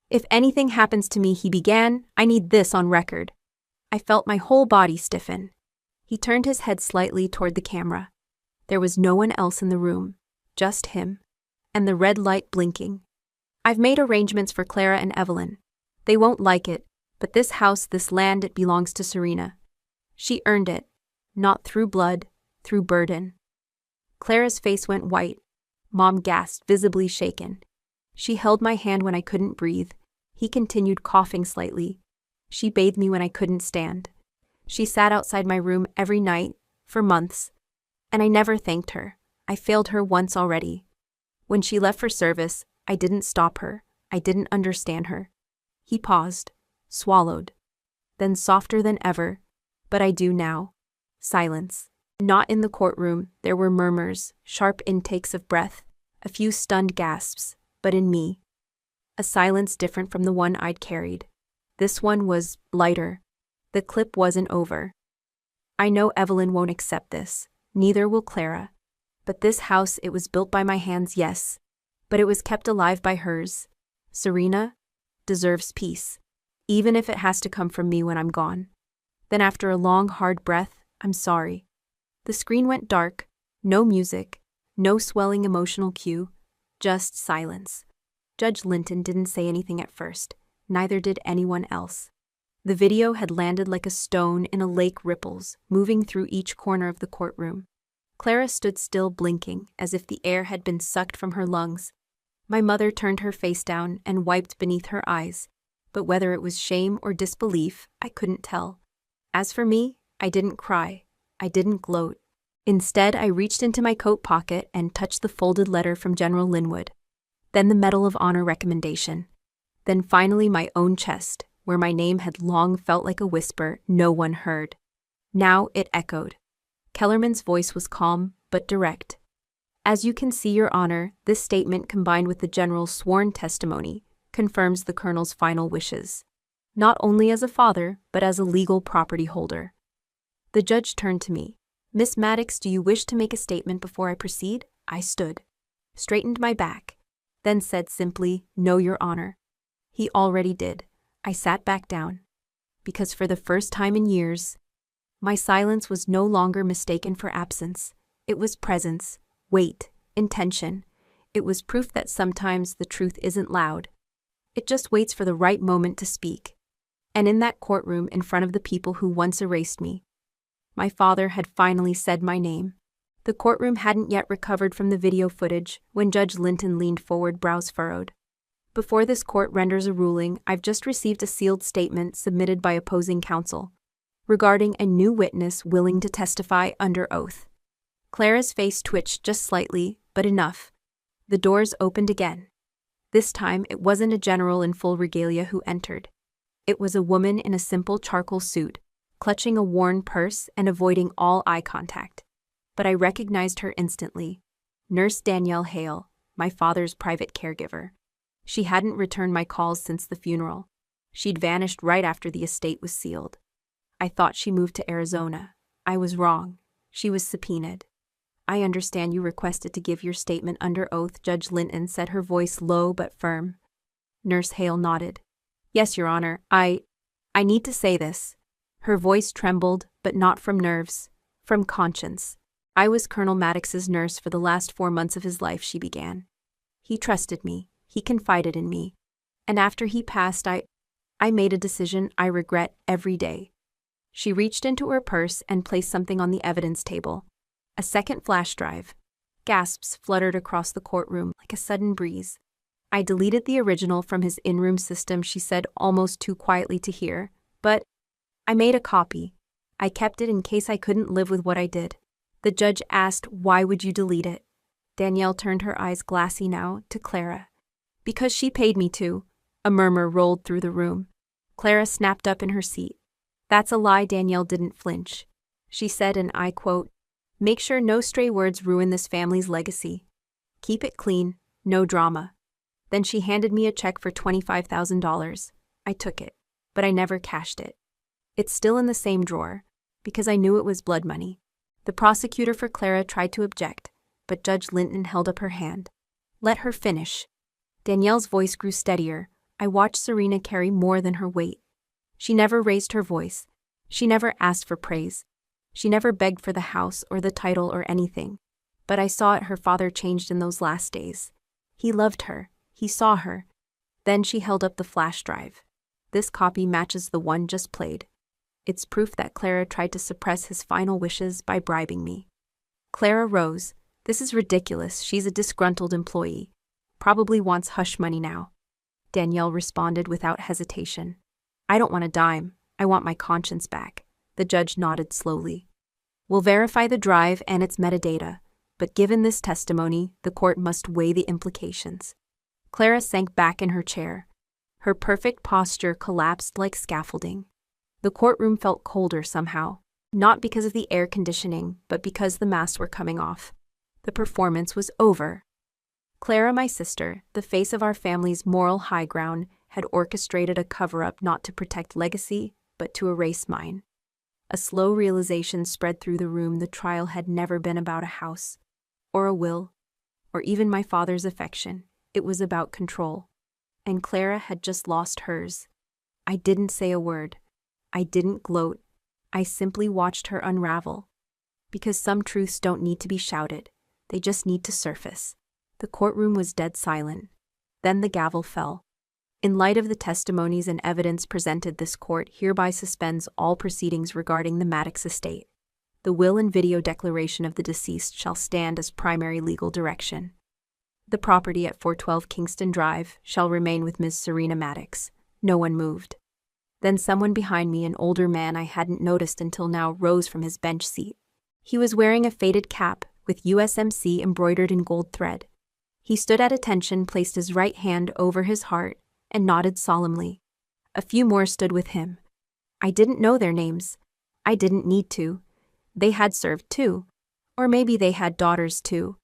If anything happens to me, he began, I need this on record. I felt my whole body stiffen. He turned his head slightly toward the camera. There was no one else in the room. Just him, and the red light blinking. I've made arrangements for Clara and Evelyn. They won't like it, But this house, this land, it belongs to Serena. She earned it, not through blood, through burden. Clara's face went white. Mom gasped, visibly shaken. She held my hand when I couldn't breathe. He continued, coughing slightly. She bathed me when I couldn't stand. She sat outside my room every night, for months. And I never thanked her. I failed her once already. When she left for service, I didn't stop her. I didn't understand her. He paused, swallowed. Then softer than ever, but I do now. Silence. Not in the courtroom, there were murmurs, sharp intakes of breath, a few stunned gasps, but in me. A silence different from the one I'd carried. This one was lighter. The clip wasn't over. I know Evelyn won't accept this, neither will Clara. But this house, it was built by my hands, yes, but it was kept alive by hers. Serena deserves peace, even if it has to come from me when I'm gone. Then after a long, hard breath, I'm sorry. The screen went dark, no music, no swelling emotional cue, just silence. Judge Linton didn't say anything at first, neither did anyone else. The video had landed like a stone in a lake ripples, moving through each corner of the courtroom. Clara stood still, blinking, as if the air had been sucked from her lungs. My mother turned her face down and wiped beneath her eyes, but whether it was shame or disbelief, I couldn't tell. As for me, I didn't cry. I didn't gloat. Instead, I reached into my coat pocket and touched the folded letter from General Linwood. Then the Medal of Honor recommendation. Then finally my own chest, where my name had long felt like a whisper no one heard. Now it echoed. Kellerman's voice was calm, but direct. As you can see, Your Honor, this statement combined with the General's sworn testimony confirms the Colonel's final wishes, not only as a father, but as a legal property holder. The judge turned to me. Miss Maddox, do you wish to make a statement before I proceed? I stood, straightened my back, then said simply, No, Your Honor. He already did. I sat back down, because for the first time in years, my silence was no longer mistaken for absence. It was presence, weight, intention. It was proof that sometimes the truth isn't loud. It just waits for the right moment to speak. And in that courtroom, in front of the people who once erased me, my father had finally said my name. The courtroom hadn't yet recovered from the video footage when Judge Linton leaned forward, brows furrowed. Before this court renders a ruling, I've just received a sealed statement submitted by opposing counsel regarding a new witness willing to testify under oath. Clara's face twitched just slightly, but enough. The doors opened again. This time, it wasn't a general in full regalia who entered. It was a woman in a simple charcoal suit, clutching a worn purse and avoiding all eye contact. But I recognized her instantly. Nurse Danielle Hale, my father's private caregiver. She hadn't returned my calls since the funeral. She'd vanished right after the estate was sealed. I thought she moved to Arizona. I was wrong. She was subpoenaed. I understand you requested to give your statement under oath, Judge Linton said, her voice low but firm. Nurse Hale nodded. Yes, Your Honor, I need to say this. Her voice trembled, but not from nerves, from conscience. I was Colonel Maddox's nurse for the last 4 months of his life, she began. He trusted me. He confided in me. And after he passed, I made a decision I regret every day. She reached into her purse and placed something on the evidence table. A second flash drive. Gasps fluttered across the courtroom like a sudden breeze. I deleted the original from his in-room system, she said, almost too quietly to hear. But I made a copy. I kept it in case I couldn't live with what I did. The judge asked, why would you delete it? Danielle turned her eyes, glassy now, to Clara. Because she paid me to. A murmur rolled through the room. Clara snapped up in her seat. That's a lie. Danielle didn't flinch. She said, and I quote, make sure no stray words ruin this family's legacy. Keep it clean, no drama. Then she handed me a check for $25,000. I took it, but I never cashed it. It's still in the same drawer, because I knew it was blood money. The prosecutor for Clara tried to object, but Judge Linton held up her hand. Let her finish. Danielle's voice grew steadier. I watched Serena carry more than her weight. She never raised her voice. She never asked for praise. She never begged for the house or the title or anything. But I saw it, her father changed in those last days. He loved her. He saw her. Then she held up the flash drive. This copy matches the one just played. It's proof that Clara tried to suppress his final wishes by bribing me. Clara rose. This is ridiculous. She's a disgruntled employee. Probably wants hush money now. Danielle responded without hesitation. I don't want a dime. I want my conscience back. The judge nodded slowly. We'll verify the drive and its metadata, but given this testimony, the court must weigh the implications. Clara sank back in her chair. Her perfect posture collapsed like scaffolding. The courtroom felt colder somehow, not because of the air conditioning, but because the masks were coming off. The performance was over. Clara, my sister, the face of our family's moral high ground, had orchestrated a cover-up not to protect legacy, but to erase mine. A slow realization spread through the room. The trial had never been about a house, or a will, or even my father's affection. It was about control. And Clara had just lost hers. I didn't say a word. I didn't gloat. I simply watched her unravel. Because some truths don't need to be shouted. They just need to surface. The courtroom was dead silent. Then the gavel fell. In light of the testimonies and evidence presented, this court hereby suspends all proceedings regarding the Maddox estate. The will and video declaration of the deceased shall stand as primary legal direction. The property at 412 Kingston Drive shall remain with Ms. Serena Maddox. No one moved. Then someone behind me, an older man I hadn't noticed until now, rose from his bench seat. He was wearing a faded cap with USMC embroidered in gold thread. He stood at attention, placed his right hand over his heart, and nodded solemnly. A few more stood with him. I didn't know their names. I didn't need to. They had served too. Or maybe they had daughters too.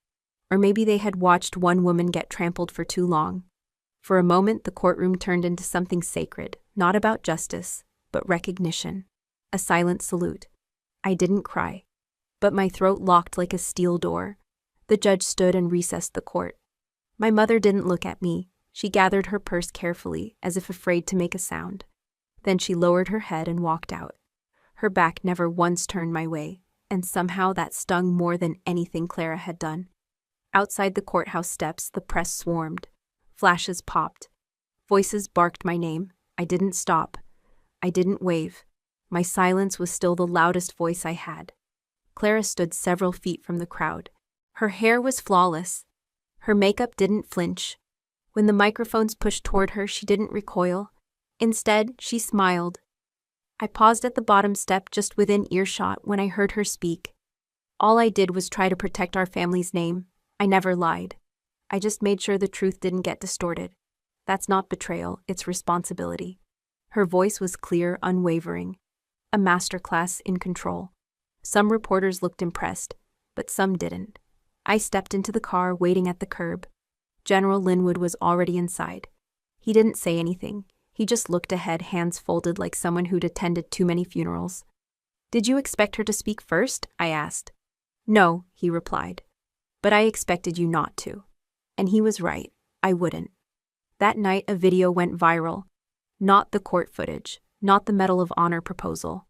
Or maybe they had watched one woman get trampled for too long. For a moment, the courtroom turned into something sacred, not about justice, but recognition. A silent salute. I didn't cry, but my throat locked like a steel door. The judge stood and recessed the court. My mother didn't look at me. She gathered her purse carefully, as if afraid to make a sound. Then she lowered her head and walked out. Her back never once turned my way, and somehow that stung more than anything Clara had done. Outside the courthouse steps, the press swarmed. Flashes popped. Voices barked my name. I didn't stop. I didn't wave. My silence was still the loudest voice I had. Clara stood several feet from the crowd. Her hair was flawless. Her makeup didn't flinch. When the microphones pushed toward her, she didn't recoil. Instead, she smiled. I paused at the bottom step just within earshot when I heard her speak. All I did was try to protect our family's name. I never lied. I just made sure the truth didn't get distorted. That's not betrayal, it's responsibility. Her voice was clear, unwavering. A masterclass in control. Some reporters looked impressed, but some didn't. I stepped into the car, waiting at the curb. General Linwood was already inside. He didn't say anything. He just looked ahead, hands folded like someone who'd attended too many funerals. Did you expect her to speak first? I asked. No, he replied. But I expected you not to. And he was right. I wouldn't. That night, a video went viral. Not the court footage, not the Medal of Honor proposal.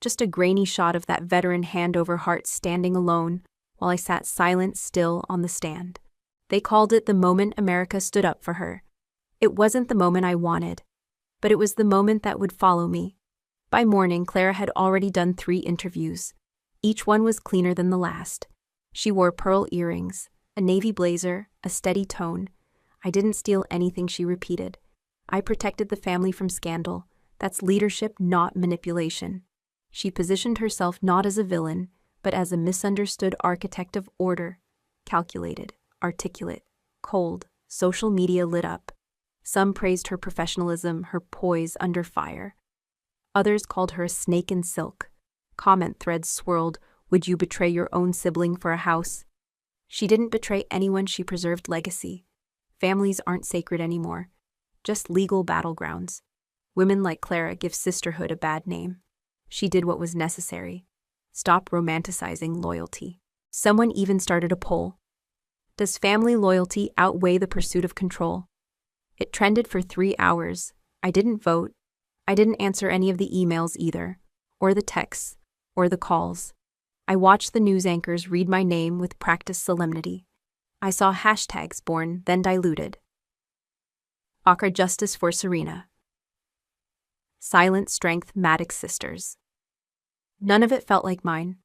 Just a grainy shot of that veteran hand over heart standing alone while I sat silent, still on the stand. They called it the moment America stood up for her. It wasn't the moment I wanted, but it was the moment that would follow me. By morning, Clara had already done 3 interviews. Each one was cleaner than the last. She wore pearl earrings, a navy blazer, a steady tone. I didn't steal anything, she repeated. I protected the family from scandal. That's leadership, not manipulation. She positioned herself not as a villain, but as a misunderstood architect of order. Calculated, articulate, cold. Social media lit up. Some praised her professionalism, her poise under fire. Others called her a snake in silk. Comment threads swirled. Would you betray your own sibling for a house? She didn't betray anyone, she preserved legacy. Families aren't sacred anymore, just legal battlegrounds. Women like Clara give sisterhood a bad name. She did what was necessary. Stop romanticizing loyalty. Someone even started a poll. Does family loyalty outweigh the pursuit of control? It trended for 3 hours. I didn't vote. I didn't answer any of the emails either, or the texts, or the calls. I watched the news anchors read my name with practiced solemnity. I saw hashtags born, then diluted. Justice for Serena. Silent Strength Maddox Sisters. None of it felt like mine.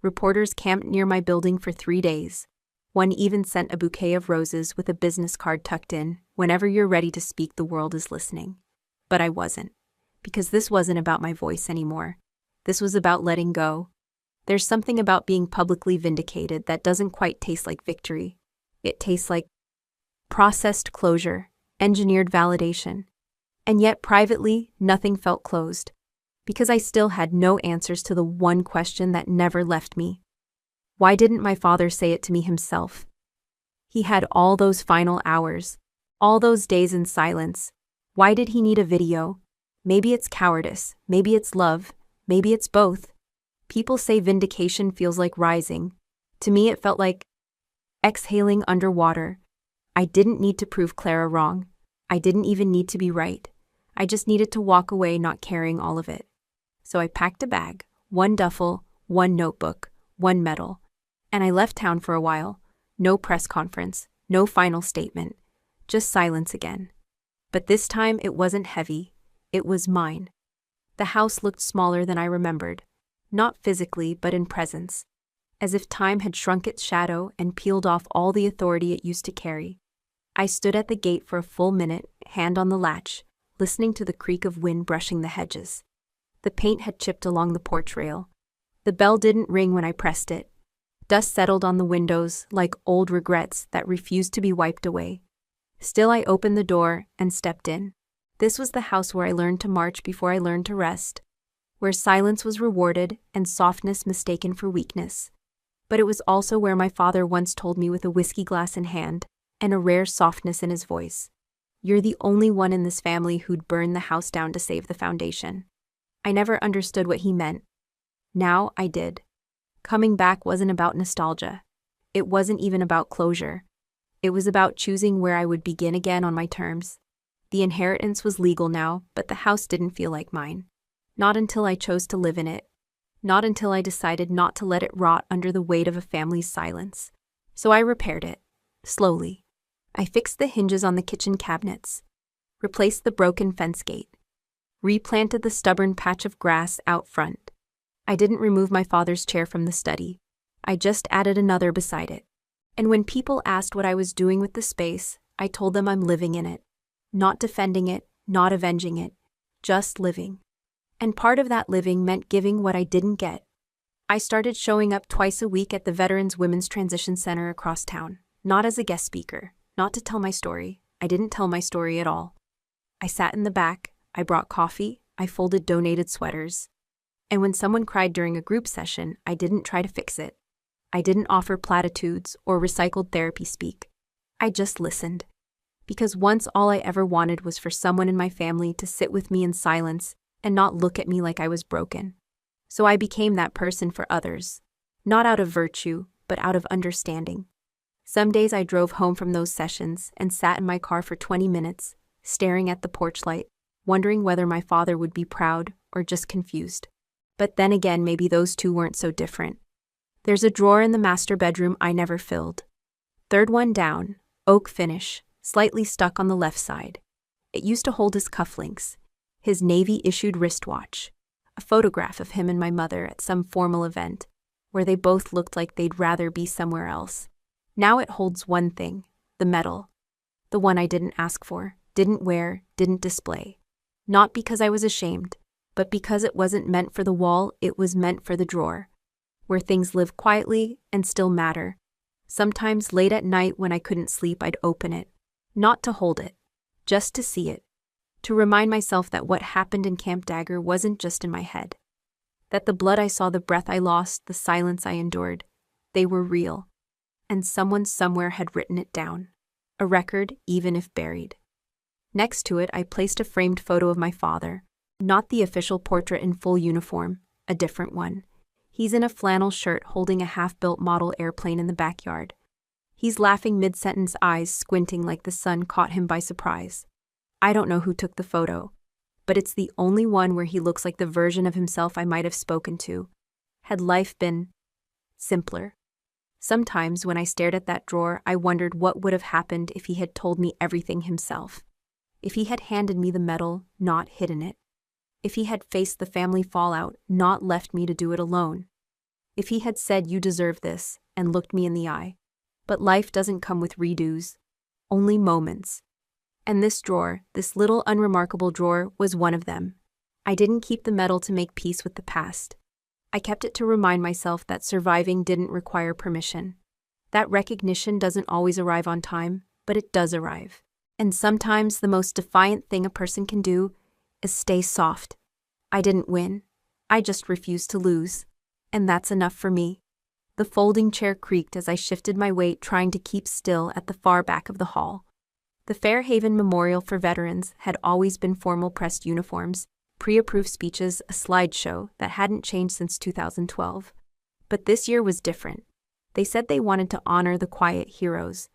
Reporters camped near my building for 3 days. One even sent a bouquet of roses with a business card tucked in. Whenever you're ready to speak, the world is listening. But I wasn't. Because this wasn't about my voice anymore. This was about letting go. There's something about being publicly vindicated that doesn't quite taste like victory. It tastes like processed closure, engineered validation. And yet, privately, nothing felt closed. Because I still had no answers to the one question that never left me. Why didn't my father say it to me himself? He had all those final hours, all those days in silence. Why did he need a video? Maybe it's cowardice, maybe it's love, maybe it's both. People say vindication feels like rising. To me, it felt like exhaling underwater. I didn't need to prove Clara wrong. I didn't even need to be right. I just needed to walk away not carrying all of it. So I packed a bag, one duffel, one notebook, one medal, and I left town for a while. No press conference, no final statement, just silence again. But this time it wasn't heavy, it was mine. The house looked smaller than I remembered, not physically but in presence, as if time had shrunk its shadow and peeled off all the authority it used to carry. I stood at the gate for a full minute, hand on the latch, listening to the creak of wind brushing the hedges. The paint had chipped along the porch rail. The bell didn't ring when I pressed it. Dust settled on the windows like old regrets that refused to be wiped away. Still, I opened the door and stepped in. This was the house where I learned to march before I learned to rest, where silence was rewarded and softness mistaken for weakness. But it was also where my father once told me with a whiskey glass in hand and a rare softness in his voice, "You're the only one in this family who'd burn the house down to save the foundation." I never understood what he meant. Now I did. Coming back wasn't about nostalgia. It wasn't even about closure. It was about choosing where I would begin again on my terms. The inheritance was legal now, but the house didn't feel like mine. Not until I chose to live in it. Not until I decided not to let it rot under the weight of a family's silence. So I repaired it. Slowly. I fixed the hinges on the kitchen cabinets. Replaced the broken fence gate. Replanted the stubborn patch of grass out front. I didn't remove my father's chair from the study. I just added another beside it. And when people asked what I was doing with the space, I told them I'm living in it. Not defending it, not avenging it, just living. And part of that living meant giving what I didn't get. I started showing up twice a week at the Veterans Women's Transition Center across town, not as a guest speaker, not to tell my story. I didn't tell my story at all. I sat in the back, I brought coffee, I folded donated sweaters. And when someone cried during a group session, I didn't try to fix it. I didn't offer platitudes or recycled therapy speak. I just listened. Because once all I ever wanted was for someone in my family to sit with me in silence and not look at me like I was broken. So I became that person for others. Not out of virtue, but out of understanding. Some days I drove home from those sessions and sat in my car for 20 minutes, staring at the porch light, wondering whether my father would be proud or just confused. But then again, maybe those two weren't so different. There's a drawer in the master bedroom I never filled. Third one down, oak finish, slightly stuck on the left side. It used to hold his cufflinks, his Navy-issued wristwatch, a photograph of him and my mother at some formal event, where they both looked like they'd rather be somewhere else. Now it holds one thing, the medal. The one I didn't ask for, didn't wear, didn't display. Not because I was ashamed, but because it wasn't meant for the wall, it was meant for the drawer, where things live quietly and still matter. Sometimes late at night when I couldn't sleep, I'd open it, not to hold it, just to see it, to remind myself that what happened in Camp Dagger wasn't just in my head, that the blood I saw, the breath I lost, the silence I endured, they were real, and someone somewhere had written it down, a record even if buried. Next to it, I placed a framed photo of my father, not the official portrait in full uniform, a different one. He's in a flannel shirt holding a half-built model airplane in the backyard. He's laughing mid-sentence, eyes squinting like the sun caught him by surprise. I don't know who took the photo, but it's the only one where he looks like the version of himself I might have spoken to. Had life been simpler? Sometimes when I stared at that drawer, I wondered what would have happened if he had told me everything himself. If he had handed me the medal, not hidden it. If he had faced the family fallout, not left me to do it alone. If he had said, "You deserve this," and looked me in the eye. But life doesn't come with redos. Only moments. And this drawer, this little unremarkable drawer, was one of them. I didn't keep the medal to make peace with the past. I kept it to remind myself that surviving didn't require permission. That recognition doesn't always arrive on time, but it does arrive. And sometimes the most defiant thing a person can do is stay soft. I didn't win. I just refused to lose. And that's enough for me. The folding chair creaked as I shifted my weight, trying to keep still at the far back of the hall. The Fairhaven Memorial for Veterans had always been formal pressed uniforms, pre-approved speeches, a slideshow that hadn't changed since 2012. But this year was different. They said they wanted to honor the quiet heroes.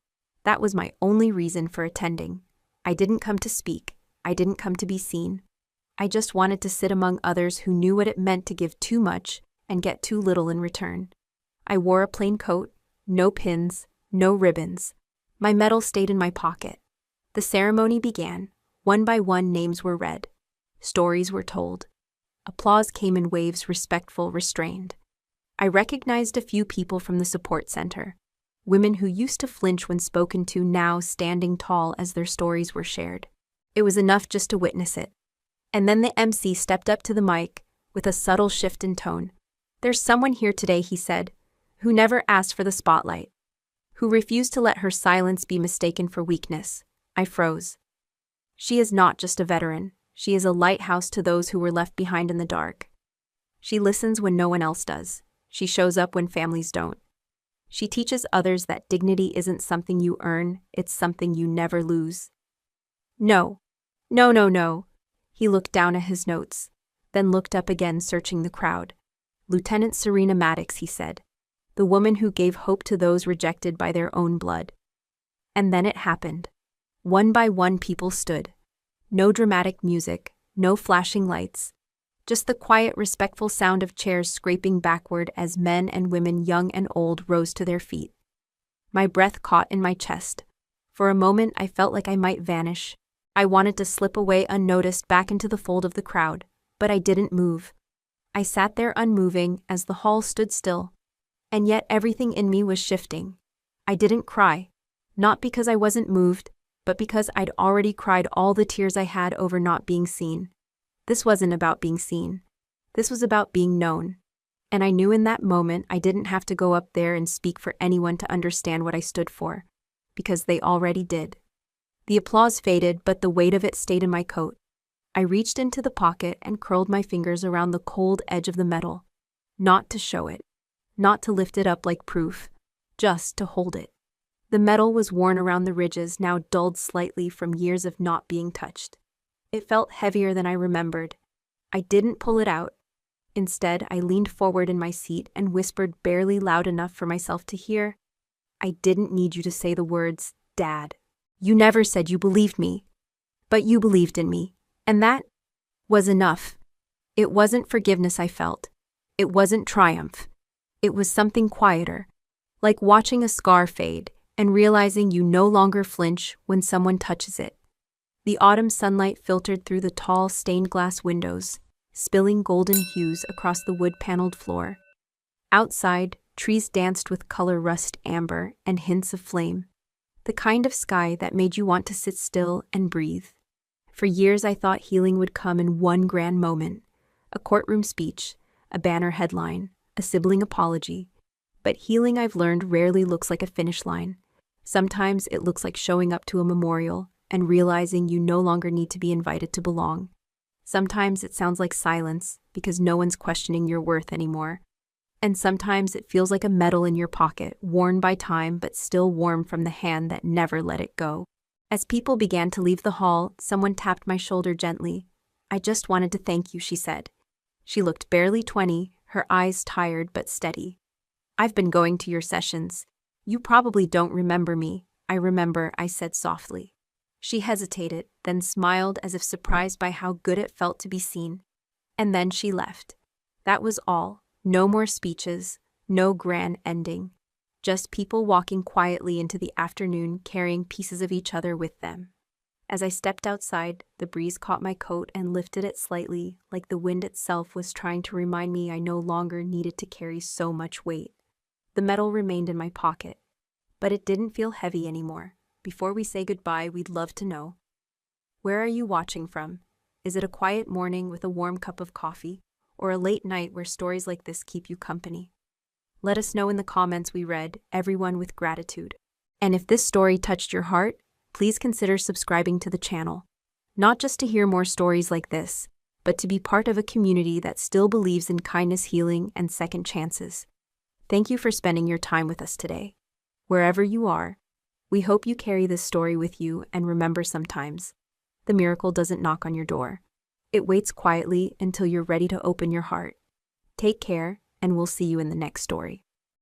That was my only reason for attending. I didn't come to speak. I didn't come to be seen. I just wanted to sit among others who knew what it meant to give too much and get too little in return. I wore a plain coat, no pins, no ribbons. My medal stayed in my pocket. The ceremony began. One by one, names were read. Stories were told. Applause came in waves, respectful, restrained. I recognized a few people from the support center. Women who used to flinch when spoken to, now standing tall as their stories were shared. It was enough just to witness it. And then the MC stepped up to the mic with a subtle shift in tone. "There's someone here today," he said, "who never asked for the spotlight, who refused to let her silence be mistaken for weakness." I froze. She is not just a veteran. She is a lighthouse to those who were left behind in the dark. She listens when no one else does. She shows up when families don't. She teaches others that dignity isn't something you earn, it's something you never lose. No. No, no, no. He looked down at his notes, then looked up again, searching the crowd. "Lieutenant Serena Maddox," he said. "The woman who gave hope to those rejected by their own blood." And then it happened. One by one, people stood. No dramatic music, no flashing lights. Just the quiet, respectful sound of chairs scraping backward as men and women, young and old, rose to their feet. My breath caught in my chest. For a moment, I felt like I might vanish. I wanted to slip away unnoticed back into the fold of the crowd, but I didn't move. I sat there unmoving as the hall stood still. And yet everything in me was shifting. I didn't cry. Not because I wasn't moved, but because I'd already cried all the tears I had over not being seen. This wasn't about being seen. This was about being known. And I knew in that moment I didn't have to go up there and speak for anyone to understand what I stood for, because they already did. The applause faded, but the weight of it stayed in my coat. I reached into the pocket and curled my fingers around the cold edge of the medal. Not to show it. Not to lift it up like proof. Just to hold it. The metal was worn around the ridges, now dulled slightly from years of not being touched. It felt heavier than I remembered. I didn't pull it out. Instead, I leaned forward in my seat and whispered, barely loud enough for myself to hear, "I didn't need you to say the words, Dad. You never said you believed me. But you believed in me. And that was enough." It wasn't forgiveness I felt. It wasn't triumph. It was something quieter, like watching a scar fade and realizing you no longer flinch when someone touches it. The autumn sunlight filtered through the tall stained glass windows, spilling golden hues across the wood-paneled floor. Outside, trees danced with color rust amber and hints of flame, the kind of sky that made you want to sit still and breathe. For years I thought healing would come in one grand moment, a courtroom speech, a banner headline, a sibling apology. But healing, I've learned, rarely looks like a finish line. Sometimes it looks like showing up to a memorial and realizing you no longer need to be invited to belong. Sometimes it sounds like silence because no one's questioning your worth anymore. And sometimes it feels like a medal in your pocket, worn by time but still warm from the hand that never let it go. As people began to leave the hall, someone tapped my shoulder gently. "I just wanted to thank you," she said. She looked barely 20, her eyes tired but steady. "I've been going to your sessions. You probably don't remember me." "I remember," I said softly. She hesitated, then smiled as if surprised by how good it felt to be seen. And then she left. That was all. No more speeches, no grand ending. Just people walking quietly into the afternoon, carrying pieces of each other with them. As I stepped outside, the breeze caught my coat and lifted it slightly, like the wind itself was trying to remind me I no longer needed to carry so much weight. The metal remained in my pocket, but it didn't feel heavy anymore. Before we say goodbye, we'd love to know, where are you watching from? Is it a quiet morning with a warm cup of coffee, or a late night where stories like this keep you company? Let us know in the comments. We read everyone with gratitude. And if this story touched your heart, please consider subscribing to the channel, not just to hear more stories like this, but to be part of a community that still believes in kindness, healing, and second chances. Thank you for spending your time with us today. Wherever you are, we hope you carry this story with you, and remember, sometimes the miracle doesn't knock on your door. It waits quietly until you're ready to open your heart. Take care, and we'll see you in the next story.